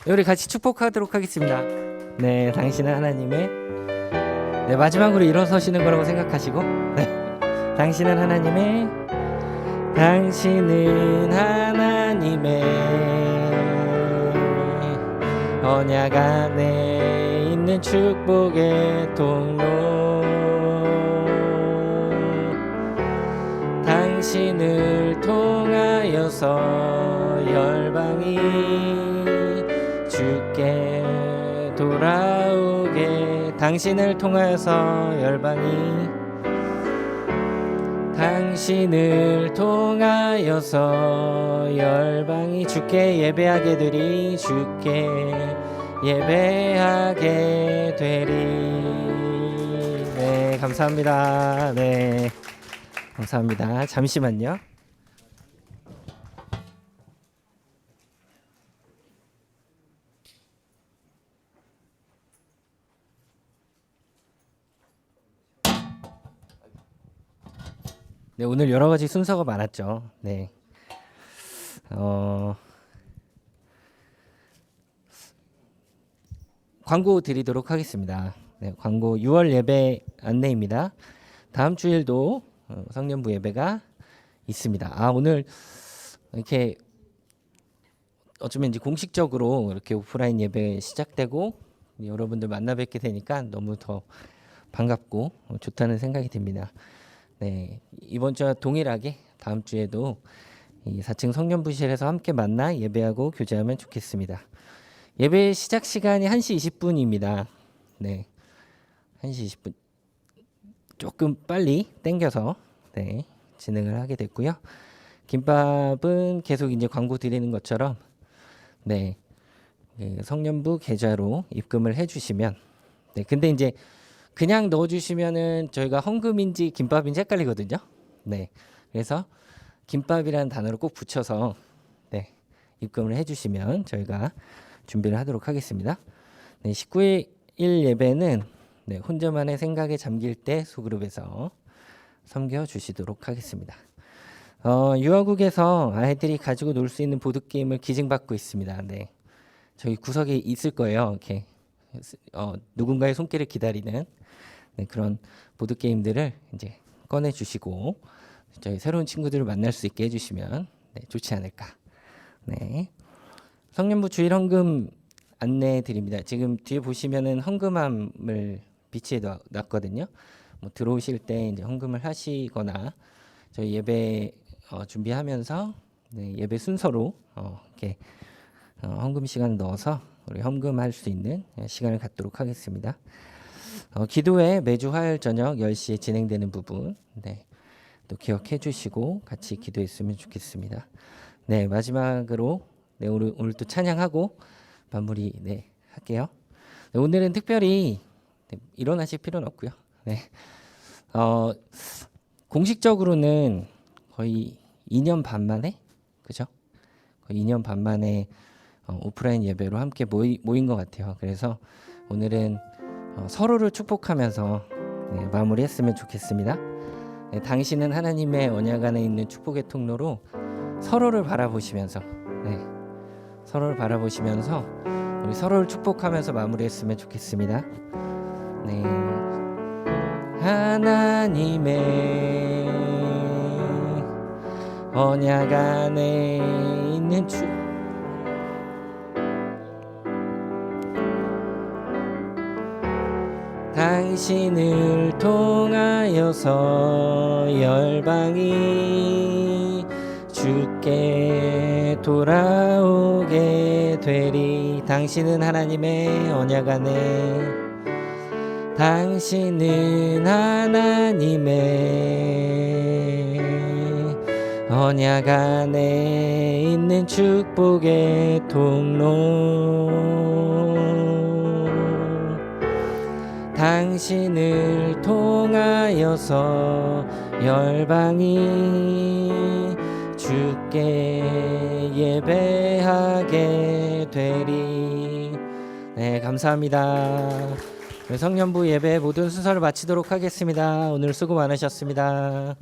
우리 같이 축복하도록 하겠습니다. 네, 당신은 하나님의 마지막으로 일어서시는 거라고 생각하시고, 당신은 하나님의 언약 안에 있는 축복의 통로, 당신을 통하여서 열방이 주께 돌아오게, 당신을 통하여서 열방이 주께 예배하게 되리, 주께 예배하게 되리. 네, 감사합니다. 네, 감사합니다. 잠시만요. 네, 오늘 여러 가지 순서가 많았죠. 네. 광고 드리도록 하겠습니다. 네, 광고 6월 예배 안내입니다. 다음 주일도 성년부 예배가 있습니다. 오늘 이렇게 어쩌면 이제 공식적으로 이렇게 오프라인 예배 시작되고 여러분들 만나 뵙게 되니까 너무 더 반갑고 좋다는 생각이 듭니다. 네, 이번 주와 동일하게 다음 주에도 이 4층 성년부실에서 함께 만나 예배하고 교제하면 좋겠습니다. 예배 시작 시간이 1시 20분입니다. 네, 1시 20분 조금 빨리 땡겨서 진행을 하게 됐고요. 김밥은 계속 이제 광고 드리는 것처럼 성년부 계좌로 입금을 해주시면, 근데 이제 그냥 넣어주시면은 저희가 헌금인지 김밥인지 헷갈리거든요. 네, 그래서 김밥이라는 단어를 꼭 붙여서 입금을 해주시면 저희가 준비를 하도록 하겠습니다. 19일 예배는 혼자만의 생각에 잠길 때 소그룹에서 섬겨주시도록 하겠습니다. 유아국에서 아이들이 가지고 놀 수 있는 보드게임을 기증받고 있습니다. 저희 구석에 있을 거예요. 이렇게 누군가의 손길을 기다리는 그런 보드게임들을 이제 꺼내주시고 저희 새로운 친구들을 만날 수 있게 해주시면 좋지 않을까. 성년부 주일 헌금 안내해 드립니다. 지금 뒤에 보시면은 헌금함을 비치해 놨거든요. 뭐 들어오실 때 이제 헌금을 하시거나 저희 예배 준비하면서 네, 예배 순서로 이렇게 헌금 시간을 넣어서 우리 헌금할 수 있는 시간을 갖도록 하겠습니다. 기도회 매주 화요일 저녁 10시에 진행되는 부분 네, 또 기억해 주시고 같이 기도했으면 좋겠습니다. 네, 마지막으로 네, 오늘 또 찬양하고 마무리 네, 할게요. 네, 오늘은 특별히 네, 일어나실 필요는 없고요. 네. 공식적으로는 거의 2년 반 만에 그죠? 거의 2년 반 만에 오프라인 예배로 함께 모인 것 같아요. 그래서 오늘은 서로를 축복하면서 네, 마무리했으면 좋겠습니다. 네, 당신은 하나님의 언약 안에 있는 축복의 통로로 서로를 바라보시면서 네, 서로를 바라보시면서 우리 서로를 축복하면서 마무리했으면 좋겠습니다. 네, 하나님의 언약 안에 있는 당신을 통하여서 열방이 주께 돌아오게 되리. 당신은 하나님의 언약 안에 당신은 하나님의 언약 안에 있는 축복의 통로 당신을 통하여서 열방이 주께 예배하게 되리. 네, 감사합니다. 성년부 예배 모든 순서를 마치도록 하겠습니다. 오늘 수고 많으셨습니다.